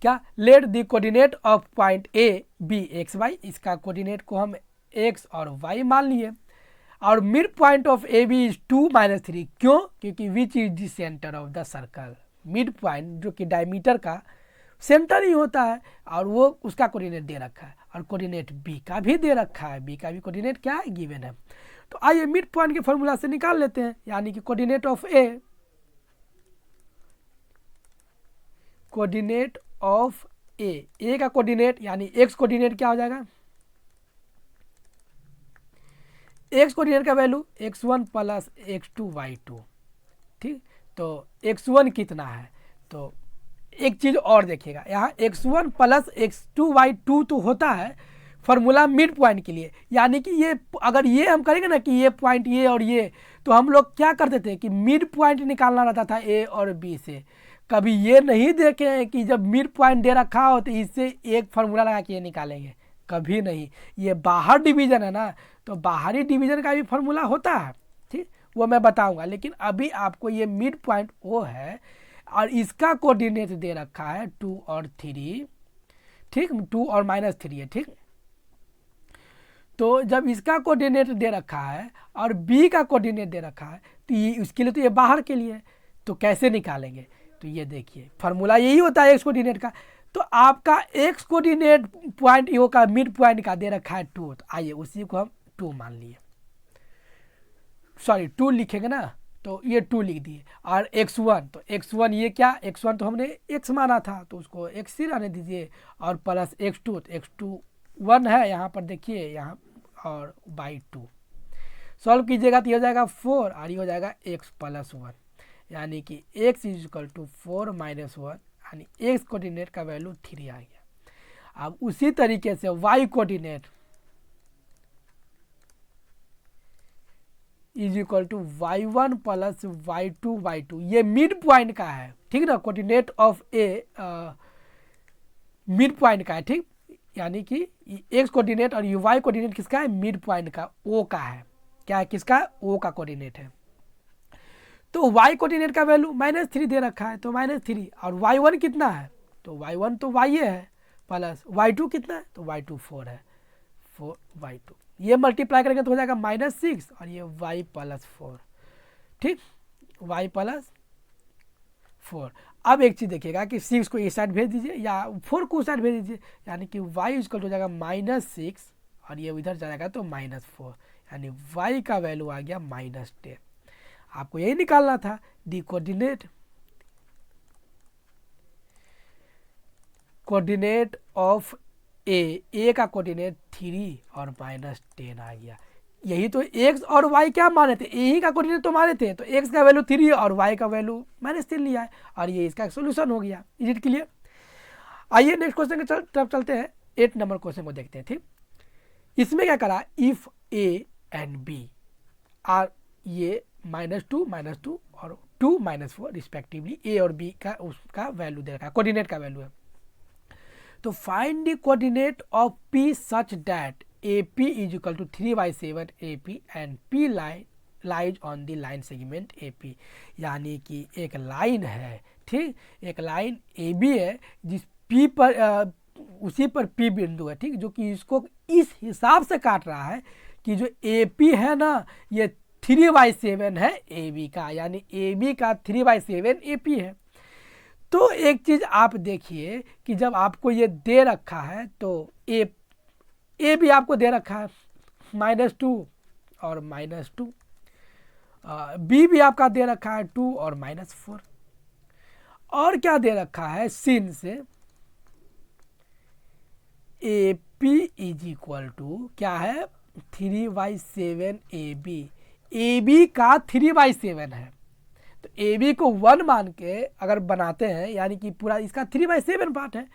Speaker 1: क्या, let the coordinate of point A be X Y. इसका कोऑर्डिनेट को हम एक्स और वाई मान लिए, और mid point of A B is 2 - 3। क्यों? क्योंकि which is the centre of the circle. Mid point जो कि डायमीटर का सेंटर ही होता है, और वो उसका कोऑर्डिनेट दे रखा है, और कोऑर्डिनेट बी का भी दे रखा है, बी का भी कोऑर्डिनेट क्या है, गिवन है। तो आइए मिड पॉइंट के फॉर्मूला से निकाल लेते हैं, यानी कि कोऑर्डिनेट ऑफ ए का कोऑर्डिनेट यानी एक्स कोऑर्डिनेट क्या हो जाएगा, एक्स कोऑर्डिनेट का वैल्यू x1 + x2 y2, ठीक। तो x1 कितना है, तो एक चीज़ और देखिएगा, यहाँ x1 + x2 y2 तो होता है फॉर्मूला मिड पॉइंट के लिए, यानी कि ये अगर ये हम करेंगे ना कि ये पॉइंट ये और ये, तो हम लोग क्या करते थे कि मिड पॉइंट निकालना रहता था ए और बी से। कभी ये नहीं देखे हैं कि जब मिड पॉइंट दे रखा हो तो इससे एक फार्मूला लगा के ये निकालेंगे, कभी नहीं। ये बाहर डिवीजन है ना, तो बाहरी डिवीजन का भी फार्मूला होता है, ठीक, वो मैं बताऊंगा। लेकिन अभी आपको ये मिड पॉइंट वो है और इसका कोऑर्डिनेट दे रखा है 2 और 3, ठीक, 2 और -3 है, ठीक। तो जब इसका कोऑर्डिनेट दे रखा है और बी का कोऑर्डिनेट दे रखा है तो ये उसके लिए, तो ये बाहर के लिए, तो कैसे निकालेंगे? तो ये देखिए फार्मूला यही होता है एक्स कोऑर्डिनेट का। तो आपका एक्स कोऑर्डिनेट पॉइंट यो का मिड पॉइंट का दे रखा है 2, तो आइए उसी को हम 2 मान लिए, सॉरी 2 लिखेंगे ना, तो ये 2 लिख दिए। और x1, तो x1 ये क्या, x1 तो हमने x माना था तो उसको x ही रहने दीजिए, और प्लस x2, तो x2 1 है यहाँ पर देखिए यहाँ, और बाई 2 सॉल्व कीजिएगा तो ये हो जाएगा 4 और ये हो जाएगा x + 1, यानी कि x = 4 - 1, यानी x कोऑर्डिनेट का वैल्यू 3 आ गया। अब उसी तरीके से y कोऑर्डिनेट = y1 + y2, ये मिड पॉइंट का है, ठीक ना, coordinate of A mid point का है, ठीक, यानी कि एक्स कोऑर्डिनेट और y कोऑर्डिनेट किसका है, मिड पॉइंट का, ओ का है, क्या है, किसका, ओ का कोऑर्डिनेट है। तो y कोऑर्डिनेट का वैल्यू -3 दे रखा है, तो -3, और y1 कितना है, तो y1 तो y है, प्लस y2 कितना है, तो y2 4 है, 4y2, ये मल्टीप्लाई करेंगे तो हो जाएगा -6 और ये y + 4, ठीक, y + 4। अब एक चीज़ देखिएगा कि 6 को इस साइड भेज दीजिए या 4 को उस साइड भेज दीजिए, यानी कि y = हो जाएगा -6 और ये इधर जाएगा तो -4, यानी y का वैल्यू आ गया -10। आपको यही निकालना था, डी कोऑर्डिनेट ऑफ ए का कोऑर्डिनेट 3 और -10 आ गया। यही तो x और y क्या माने थे, ए ही का कोऑर्डिनेट तो माने थे, तो x का वैल्यू 3 और y का वैल्यू -3 लिया है, और ये इसका सोल्यूशन हो गया। Is it clear? आइए नेक्स्ट क्वेश्चन की तरफ चलते हैं, 8 नंबर क्वेश्चन को देखते हैं, ठीक। इसमें क्या करा, if a and b are, ये -2 और 2 - 4 रिस्पेक्टिवली, ए और बी का उसका वैल्यू दे रखा है, कोऑर्डिनेट का वैल्यू है। तो find the coordinate of p such that AP = 3/7 AP and P lies on the line segment AP, यानी कि एक लाइन है, ठीक, एक लाइन AB है जिस P पर उसी पर P बिंदु है, ठीक, जो कि इसको इस हिसाब से काट रहा है कि जो AP है ना, ये 3/7 है AB का, यानी AB का 3/7 AP है। तो एक चीज़ आप देखिए कि जब आपको ये दे रखा है तो ए भी आपको दे रखा है -2 और -2, बी भी आपका दे रखा है 2 और -4, और क्या दे रखा है, सिन से ए पी = क्या है, 3/7 ए बी का 3/7 है। तो ए बी को 1 मान के अगर बनाते हैं, यानी कि पूरा इसका 3/7 पार्ट है,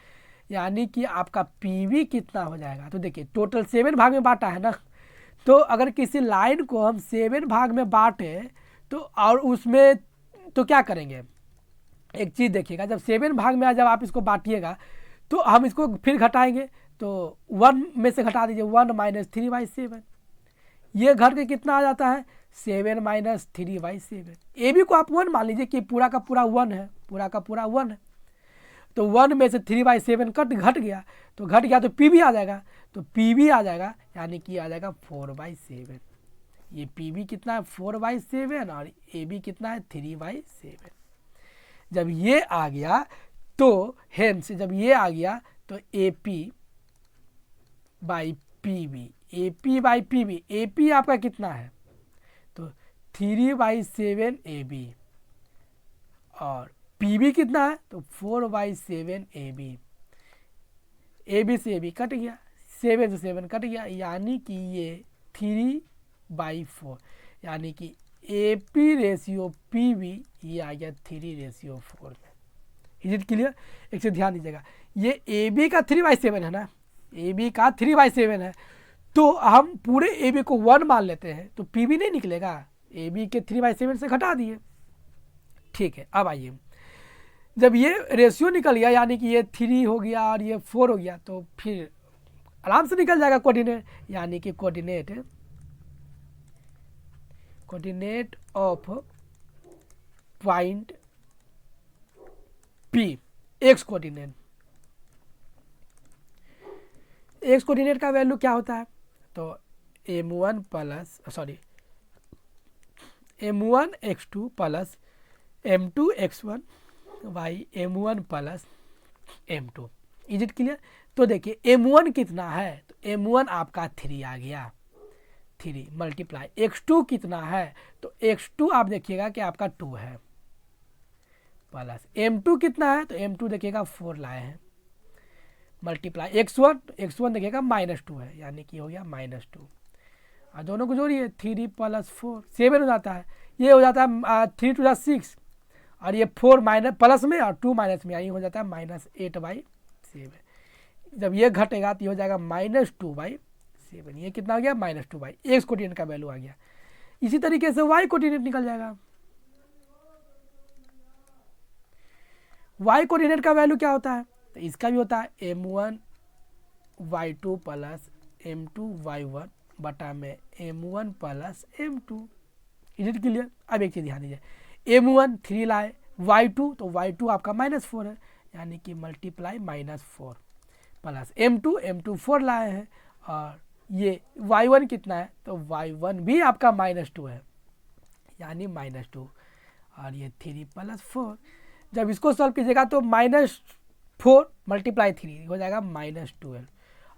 Speaker 1: यानी कि आपका पी वी कितना हो जाएगा। तो देखिए टोटल 7 भाग में बांटा है ना, तो अगर किसी लाइन को हम 7 भाग में बांटे तो, और उसमें तो क्या करेंगे, एक चीज़ देखिएगा, जब 7 भाग में जब आप इसको बांटिएगा तो हम इसको फिर घटाएंगे, तो 1 में से घटा दीजिए, 1 - 3/7, ये घट के कितना आ जाता है, 7 - 3/7। ए बी को आप 1 मान लीजिए कि पूरा का पूरा 1 है, पूरा का पूरा 1 है, तो 1 में से 3/7 घट गया, तो घट गया तो पी भी आ जाएगा, तो पी भी आ जाएगा, यानी कि आ जाएगा 4/7। ये पी भी कितना है, 4/7, और ए बी कितना है, 3/7। जब ये आ गया तो हेंस, जब ये आ गया तो A P by P B, A P by P B, A P आपका कितना है, तो 3/7 ए बी, और पी बी कितना है, तो 4/7 ए बी, ए बी से ए बी कट गया, 7 से 7 कट गया, यानी कि ये 3/4, यानी कि A P ratio P B ये आ गया 3:4 में। Is it clear? एक से ध्यान दीजिएगा, ये ए बी का 3/7 है ना, ए बी का 3/7 है, तो हम पूरे ए बी को 1 मान लेते हैं तो पी बी नहीं निकलेगा, ए बी के 3/7 से घटा दिए। ठीक है, अब आइए, जब ये रेशियो निकल गया यानी कि ये 3 हो गया और ये 4 हो गया, तो फिर आराम से निकल जाएगा कोऑर्डिनेट, यानी कि coordinate of point P, x coordinate का वैल्यू क्या होता है, तो m1 x2 plus m2 x1 by m1 plus m2। Is it clear? तो देखिए m1 कितना है, तो m1 आपका 3 आ गया, 3 मल्टीप्लाई x2 कितना है, तो x2 आप देखिएगा कि आपका 2 है, प्लस m2 कितना है, तो m2 देखिएगा 4 लाए हैं, मल्टीप्लाई x1 देखिएगा -2 है, यानी कि हो गया -2, और दोनों को जोड़िए 3 + 4 7 हो जाता है, ये हो जाता है 3 × 6, और ये 4 माइनस प्लस में और 2 माइनस में, यही हो जाता है -8/7। जब ये घटेगा तो ये हो जाएगा -2/7, ये कितना हो गया -2/, एक्स कोऑर्डिनेट का वैल्यू आ गया। इसी तरीके से वाई कोऑर्डिनेट निकल जाएगा। वाई कोऑर्डिनेट का वैल्यू क्या होता है, तो इसका भी होता है m1 y2 plus m2 y1 बटा में m1 plus m2। Is it clear? अब एक चीज़ ध्यान दीजिए, m1 3 लाए, y2 तो y2 आपका -4 है, यानी कि मल्टीप्लाई -4 प्लस m2 4 लाए हैं, और ये y1 कितना है, तो y1 भी आपका -2 है, यानी -2, और ये 3 + 4। जब इसको सॉल्व कीजिएगा तो -4 × 3 हो जाएगा -12,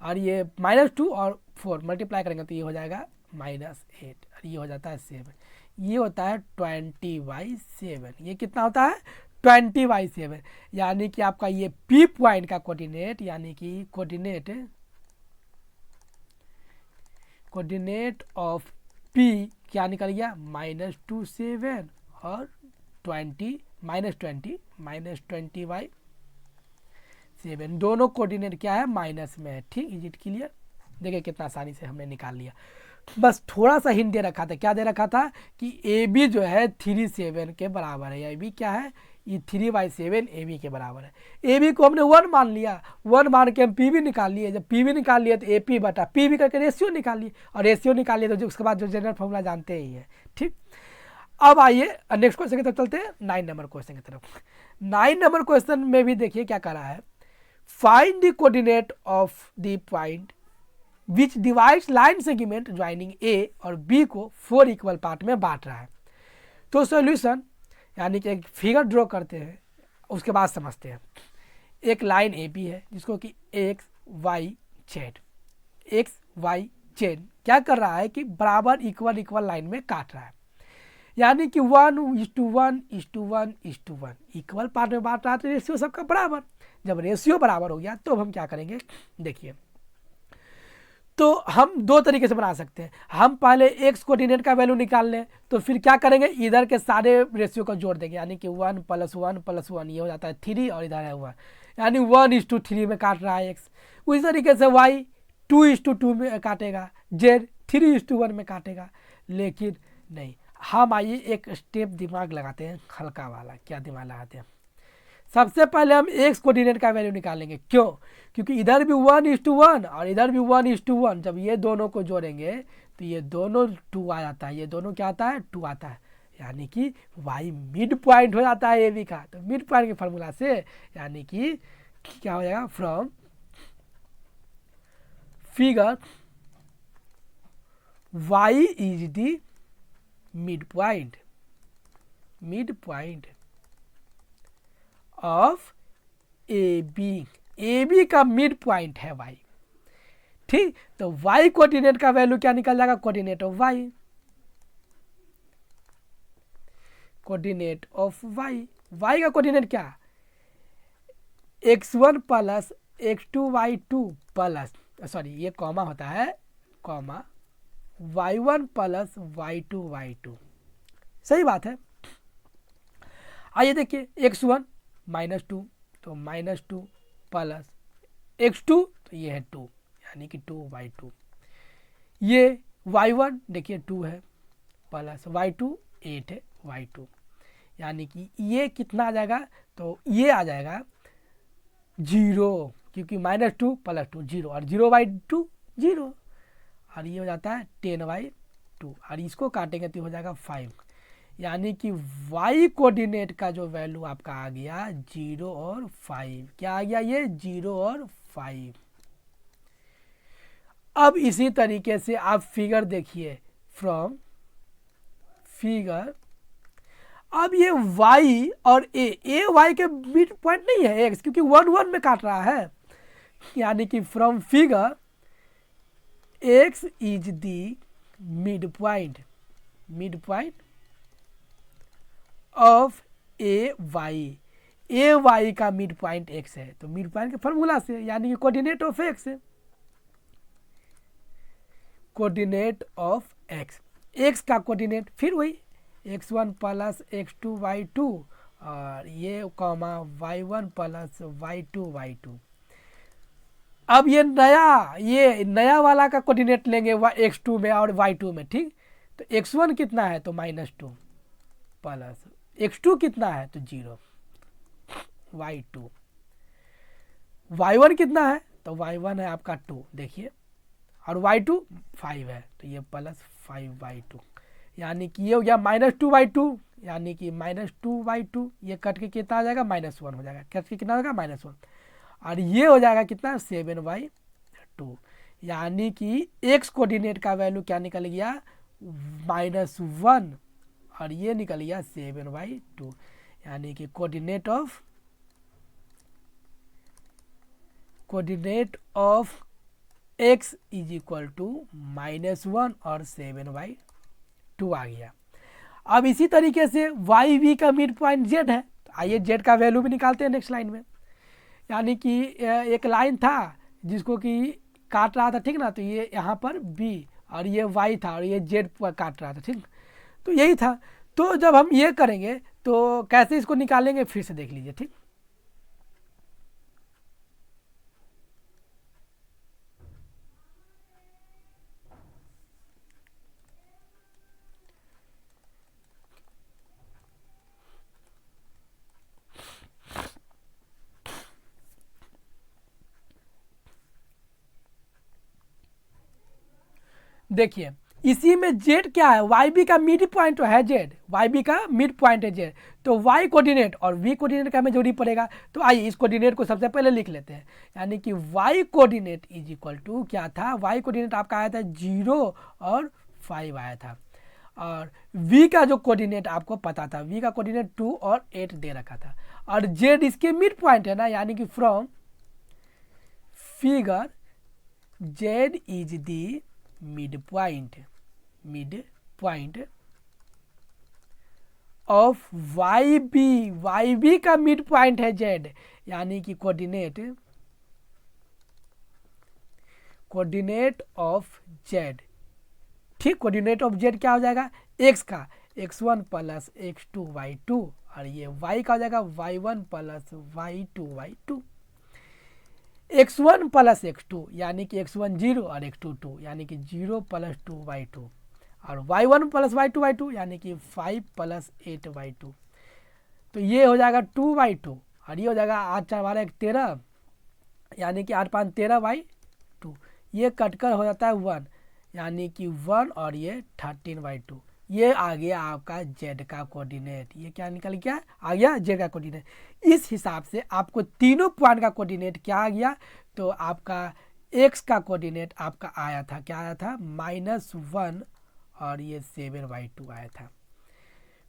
Speaker 1: और ये -2 और 4 मल्टीप्लाई करेंगे तो ये हो जाएगा -8, और ये हो जाता है 7, ये होता है 20/7। ये कितना होता है 20/7, यानी कि आपका ये पी पॉइंट का कोऑर्डिनेट, यानी कि कोऑर्डिनेट ऑफ पी क्या निकल गया -27 और 20/7, दोनों कोऑर्डिनेट क्या है माइनस में है। ठीक, इज इट क्लियर? देखिए कितना आसानी से हमने निकाल लिया। बस थोड़ा सा हिंट दे रखा था, क्या दे रखा था कि ए बी जो है 3/7 के बराबर है, ए बी क्या है, ये 3/7 ए बी के बराबर है। ए बी को हमने 1 मान लिया, 1 मान के हम पी बी निकाल लिए, जब पी बी निकाल लिए तो ए पी बटा पी बी करके रेशियो निकाल लिए, और रेशियो निकाल लिए तो उसके बाद जो जनरल फॉर्मूला जानते ही है। ठीक, अब आइए नेक्स्ट क्वेश्चन की तरफ चलते हैं, 9 नंबर क्वेश्चन की तरफ। 9 नंबर क्वेश्चन में भी देखिए क्या करा है, find the coordinate of the point which divides line segment joining A और बी को 4 इक्वल पार्ट में बांट रहा है। तो सॉल्यूशन यानी कि एक फिगर ड्रॉ करते हैं, उसके बाद समझते हैं। एक लाइन ए बी है जिसको कि एक्स वाई जेड क्या कर रहा है कि बराबर इक्वल लाइन में काट रहा है, यानी कि 1:1:1:1 इक्वल पार्ट में बांट रहा है, तो रेशियो सबका बराबर। जब रेशियो बराबर हो गया तो हम क्या करेंगे, देखिए, तो हम 2 तरीके से बना सकते हैं। हम पहले एक्स कोऑर्डिनेट का वैल्यू निकाल लें, तो फिर क्या करेंगे, इधर के सारे रेशियो को जोड़ देंगे, यानी कि 1 + 1 + 1 ये हो जाता है 3, और इधर है 1, यानी 1:3 में काट रहा है एक्स। उसी तरीके से वाई 2:2 में काटेगा, जेड 3:1 में काटेगा। लेकिन नहीं, हम आइए एक स्टेप दिमाग लगाते हैं, हल्का वाला। क्या दिमाग लगाते हैं, सबसे पहले हम एक्स कोऑर्डिनेट का वैल्यू निकालेंगे। क्यों? क्योंकि इधर भी 1:1 और इधर भी 1:1, जब ये दोनों को जोड़ेंगे तो ये दोनों 2 आ जाता है, ये दोनों क्या आता है 2 आता है, यानी कि वाई मिड पॉइंट हो जाता है ए बी का। तो मिड पॉइंट के फार्मूला से यानी कि क्या हो जाएगा, from figure Y is the mid point of A B का मिड पॉइंट है वाई। ठीक, तो वाई कोऑर्डिनेट का वैल्यू क्या निकल जाएगा, कोऑर्डिनेट ऑफ वाई वाई का कोऑर्डिनेट क्या, x1 plus x2y2 plus, sorry ये कॉमा होता है, कॉमा y1 प्लस y2 सही बात है। आइए देखिए, x1 -2 तो -2 प्लस x2 तो ये है 2, यानी कि 2/2। ये y1 देखिए 2 है, प्लस y2 8 है y2, यानी कि ये कितना आ जाएगा, तो ये आ जाएगा 0, क्योंकि -2 + 2 0, और 0/2 0, और ये हो जाता है 10/2, और इसको काटेंगे तो हो जाएगा 5, यानी कि y कोऑर्डिनेट का जो वैल्यू आपका आ गया 0 और 5, क्या आ गया ये 0 और 5। अब इसी तरीके से आप फिगर देखिए, फ्रॉम फिगर, अब ये y और a y के मिड पॉइंट नहीं है x, क्योंकि 1 1 में काट रहा है, यानी कि from figure x is the mid point of a y का मिड पॉइंट x है, तो मिड पॉइंट के फॉर्मूला से, यानी कि कोऑर्डिनेट ऑफ x है, कोऑर्डिनेट ऑफ x का कोऑर्डिनेट फिर वही x1 + x2 y2, और ये कॉमा y1 + y2 y2। अब ये नया वाला का कोऑर्डिनेट लेंगे x2 में और y2 में, ठीक। तो x1 कितना है, तो -2 प्लस x2 कितना है, तो 0, y2, y1 कितना है, तो y1 है आपका 2, देखिए, और y2 5 है, तो ये +5/2, यानी कि ये हो गया -2/2, यानी कि -2/2, ये कट के कितना आ जाएगा, -1 हो जाएगा, कट के कितना होगा, -1, और ये हो जाएगा कितना 7/2, यानी कि x कोऑर्डिनेट का वैल्यू क्या निकल गया, -1, और ये निकल गया 7/2, यानी कि coordinate of x is equal to -1 और 7/2 आ गया। अब इसी तरीके से y v का मिड पॉइंट z है, तो आइए z का वैल्यू भी निकालते हैं नेक्स्ट लाइन में, यानी कि एक लाइन था जिसको कि काट रहा था, ठीक ना, तो ये यहाँ पर b, और ये y था, और ये z काट रहा था, ठीक, तो यही था। तो जब हम ये करेंगे तो कैसे इसको निकालेंगे, फिर से देख लीजिए, ठीक। देखिए इसी में z क्या है, वाई बी का मिड पॉइंट तो है z, वाई बी का मिड पॉइंट है z, तो y कोऑर्डिनेट और v कोऑर्डिनेट का हमें जोड़ी पड़ेगा। तो आइए इस कोऑर्डिनेट को सबसे पहले लिख लेते हैं, यानी कि y coordinate is equal to क्या था, y कोऑर्डिनेट आपका आया था 0 और 5 आया था, और v का जो कोऑर्डिनेट आपको पता था, v का कोऑर्डिनेट 2 और 8 दे रखा था, और z इसके मिड पॉइंट है ना, यानी कि from figure z is the mid point of Y B का मिड पॉइंट है z, यानी कि कोऑर्डिनेट ऑफ z, ठीक। कोऑर्डिनेट ऑफ z क्या हो जाएगा, x का x1 + x2 y2, और ये y का हो जाएगा y1 + y2 y2, x1 + x2, यानी कि x1 0 और x2 2, यानी कि 0 + 2/2, और y1 + y2 y2, यानी कि 5 + 8/2, तो ये हो जाएगा 2/2, और ये हो जाएगा 8 4 12 1 13, यानी कि 8 5 13/2, ये कटकर हो जाता है 1, यानी कि 1, और ये 13/2, ये आ गया आपका z का कोऑर्डिनेट। ये क्या निकल गया, आ गया z का कोऑर्डिनेट। इस हिसाब से आपको तीनों पॉइंट का कोऑर्डिनेट क्या आ गया, तो आपका x का कोऑर्डिनेट आपका आया था, क्या आया था, -1 और ये 7/2 आया था।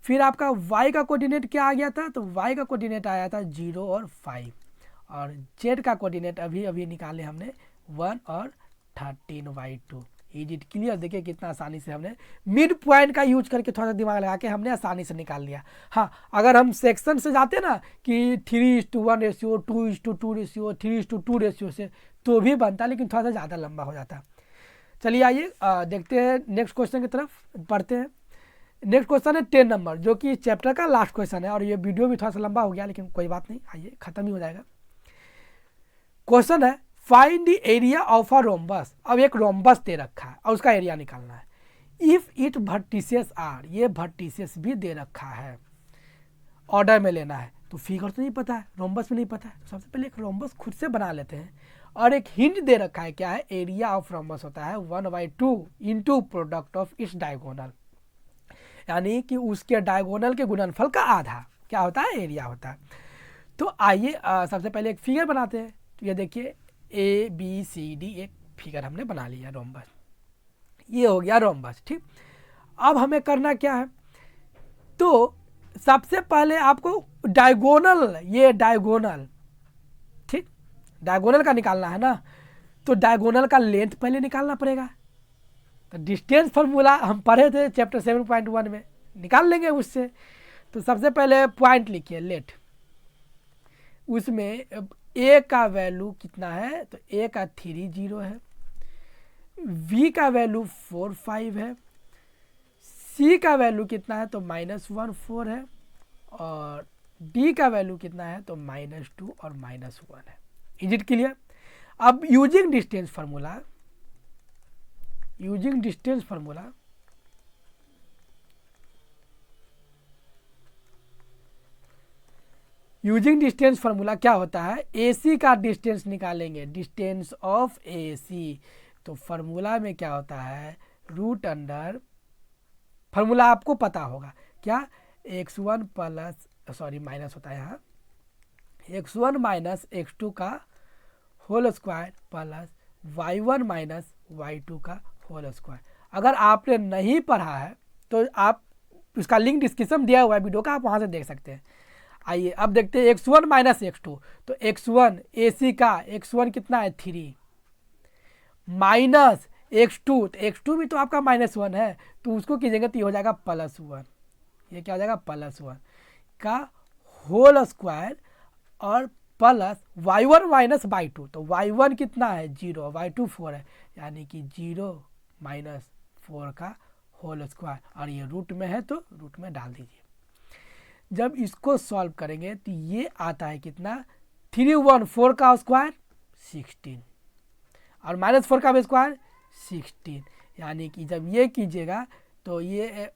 Speaker 1: फिर आपका y का कोऑर्डिनेट क्या आ गया था, तो y का कोऑर्डिनेट आया था 0 और 5, और z का कोऑर्डिनेट अभी निकाले हमने 1 और 13/2। इज इट क्लियर, देखिए कितना आसानी से हमने मिड पॉइंट का यूज करके थोड़ा सा दिमाग लगा के हमने आसानी से निकाल लिया। हाँ, अगर हम सेक्शन से जाते ना कि 3:1 रेशियो, 2:2 रेशियो, 3:2 रेशियो से, तो भी बनता, लेकिन थोड़ा सा ज़्यादा लंबा हो जाता। चलिए आइए देखते हैं नेक्स्ट क्वेश्चन की तरफ पढ़ते हैं। नेक्स्ट क्वेश्चन है 10 नंबर, जो कि चैप्टर का लास्ट क्वेश्चन है, और ये वीडियो भी थोड़ा सा लंबा हो गया, लेकिन कोई बात नहीं, आइए खत्म ही हो जाएगा। क्वेश्चन है find the area of a rhombus. अब एक रोम्बस दे रखा है और उसका एरिया निकालना है। इफ इट वर्टिसेस आर, ये वर्टिसेस भी दे रखा है, ऑर्डर में लेना है, तो फिगर तो नहीं पता है, रोम्बस में नहीं पता है, तो सबसे पहले एक रोम्बस खुद से बना लेते हैं। और एक हिंट दे रखा है, क्या है, एरिया ऑफ रोम्बस होता है 1/2 into product of its diagonal, यानी कि उसके डायगोनल के गुणनफल का आधा क्या होता है, एरिया होता है। तो आइए सबसे पहले एक फिगर बनाते हैं। तो ये देखिए ABCD एक फिगर हमने बना लिया रोम्बस, ये हो गया रोम्बस, ठीक। अब हमें करना क्या है, तो सबसे पहले आपको डायगोनल, ये डायगोनल, ठीक, डायगोनल का निकालना है ना, तो डायगोनल का लेंथ पहले निकालना पड़ेगा। तो डिस्टेंस फार्मूला हम पढ़े थे चैप्टर 7.1 में, निकाल लेंगे उससे। तो सबसे पहले पॉइंट लिखिए लेट, उसमें ए का वैल्यू कितना है, तो ए का 30 है, V का वैल्यू 45 है, C का वैल्यू कितना है, तो -1 4 है, और D का वैल्यू कितना है, तो -2 और -1 है। Is it clear? अब using distance formula, using distance formula, using distance formula क्या होता है, AC का डिस्टेंस निकालेंगे, डिस्टेंस ऑफ AC। तो फार्मूला में क्या होता है, रूट अंडर, फार्मूला आपको पता होगा क्या, x1 प्लस, सॉरी माइनस होता है यहाँ, x1 माइनस x2 का whole square plus y1 minus y2 का होल स्क्वायर। अगर आपने नहीं पढ़ा है तो आप उसका लिंक डिस्क्रिप्शन दिया हुआ है वीडियो का, आप वहाँ से देख सकते हैं। आइए अब देखते हैं x1 माइनस x2, तो x1 AC का x1 कितना है 3 माइनस x2, तो x2 भी तो आपका -1 है, तो उसको कीजिएगा तो ये हो जाएगा +1, ये क्या हो जाएगा +1 का होल स्क्वायर और प्लस y1 माइनस y2, तो y1 कितना है 0, y2 4 है, यानी कि 0 माइनस 4 का होल स्क्वायर, और ये रूट में है तो रूट में डाल दीजिए। जब इसको सॉल्व करेंगे तो ये आता है कितना, 314 का स्क्वायर 16 और -4 का भी स्क्वायर 16, यानी कि जब ये कीजिएगा तो ये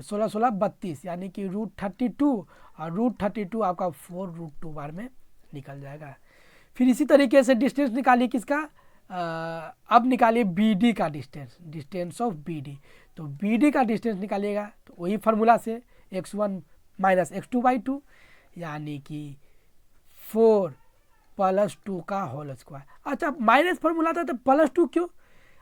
Speaker 1: 16 16 32, यानी कि √32, और √32 आपका 4√2 बार में निकल जाएगा। फिर इसी तरीके से डिस्टेंस निकालिए किसका, अब निकालिए BD का डिस्टेंस, डिस्टेंस ऑफ BD। तो BD का डिस्टेंस निकालिएगा तो वही फार्मूला से x1 माइनस x2/2, यानी कि 4 + 2 का होल स्क्वायर। अच्छा माइनस फार्मूला था तो +2 क्यों,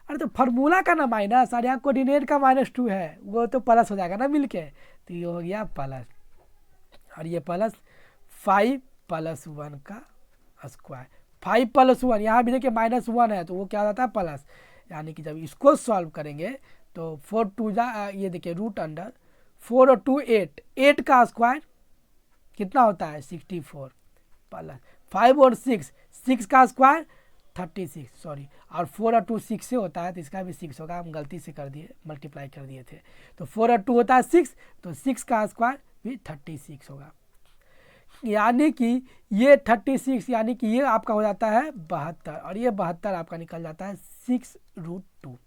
Speaker 1: अरे तो फार्मूला का ना माइनस, और यहाँ कोऑर्डिनेट का -2 है, वो तो प्लस हो जाएगा ना मिलके, तो ये हो गया प्लस, और ये प्लस 5 + 1 का स्क्वायर, 5 + 1, यहाँ भी देखिए -1 है तो वो क्या हो जाता है प्लस, यानी कि जब इसको सॉल्व करेंगे तो 4 2 ये देखिए रूट अंडर 4 और 2 8, 8 का स्क्वायर कितना होता है 64 प्लस 5 और 6, 6 का स्क्वायर 36, सॉरी, और 4 और 2 6 से होता है तो इसका भी 6 होगा, हम गलती से कर दिए, मल्टीप्लाई कर दिए थे, तो 4 और 2 होता है 6, तो 6 का स्क्वायर भी 36 होगा, यानी कि ये 36, यानी कि ये आपका हो जाता है 72, और ये 72 आपका निकल जाता है 6√2।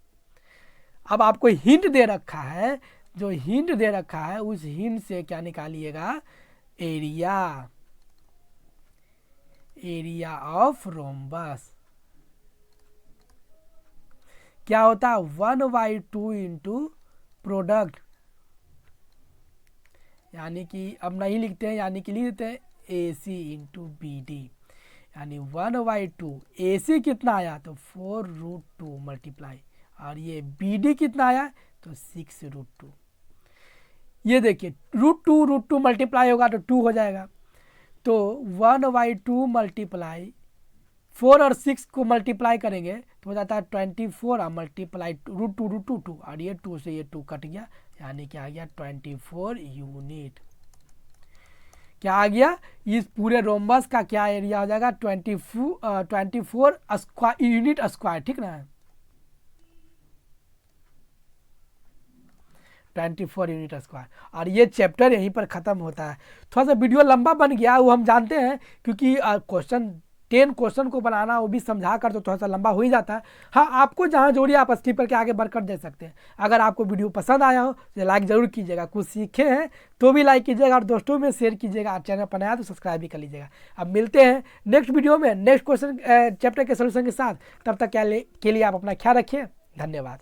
Speaker 1: अब आपको हिंट दे रखा है, जो हिंट दे रखा है उस हिंट से क्या निकालिएगा, एरिया, एरिया ऑफ रोम्बस क्या होता है 1/2 इंटू प्रोडक्ट, यानी कि अब नहीं लिखते हैं, यानी कि लिख देते हैं AC इंटू BD, यानी 1/2, AC कितना आया तो 4√2 मल्टीप्लाई, और ये BD कितना आया तो 6√2। ये देखिए √2 मल्टीप्लाई होगा तो 2 हो जाएगा, तो 1/2 मल्टीप्लाई 4 और 6 को मल्टीप्लाई करेंगे तो हो जाता है 24, और मल्टीप्लाई √2 और ये 2 से ये 2 कट गया, यानी क्या आ गया 24 यूनिट। क्या आ गया, इस पूरे रोम्बस का क्या एरिया हो जाएगा 24 स्क्वायर यूनिट स्क्वायर, ठीक ना, 24 यूनिट स्क्वायर। और ये चैप्टर यहीं पर ख़त्म होता है। थोड़ा सा वीडियो लंबा बन गया वो हम जानते हैं, क्योंकि क्वेश्चन 10 क्वेश्चन को बनाना, वो भी समझा कर, तो थोड़ा सा लंबा हो ही जाता है। हाँ, आपको जहाँ जोड़िए आप स्किप करके आगे बढ़कर दे सकते हैं। अगर आपको वीडियो पसंद आया हो तो लाइक ज़रूर कीजिएगा, कुछ सीखे हैं तो भी लाइक कीजिएगा और दोस्तों में शेयर कीजिएगा। चैनल पर नया तो सब्सक्राइब भी कर लीजिएगा। अब मिलते हैं नेक्स्ट वीडियो में नेक्स्ट क्वेश्चन चैप्टर के सोल्यूशन के साथ। तब तक के लिए आप अपना ख्याल रखिए। धन्यवाद।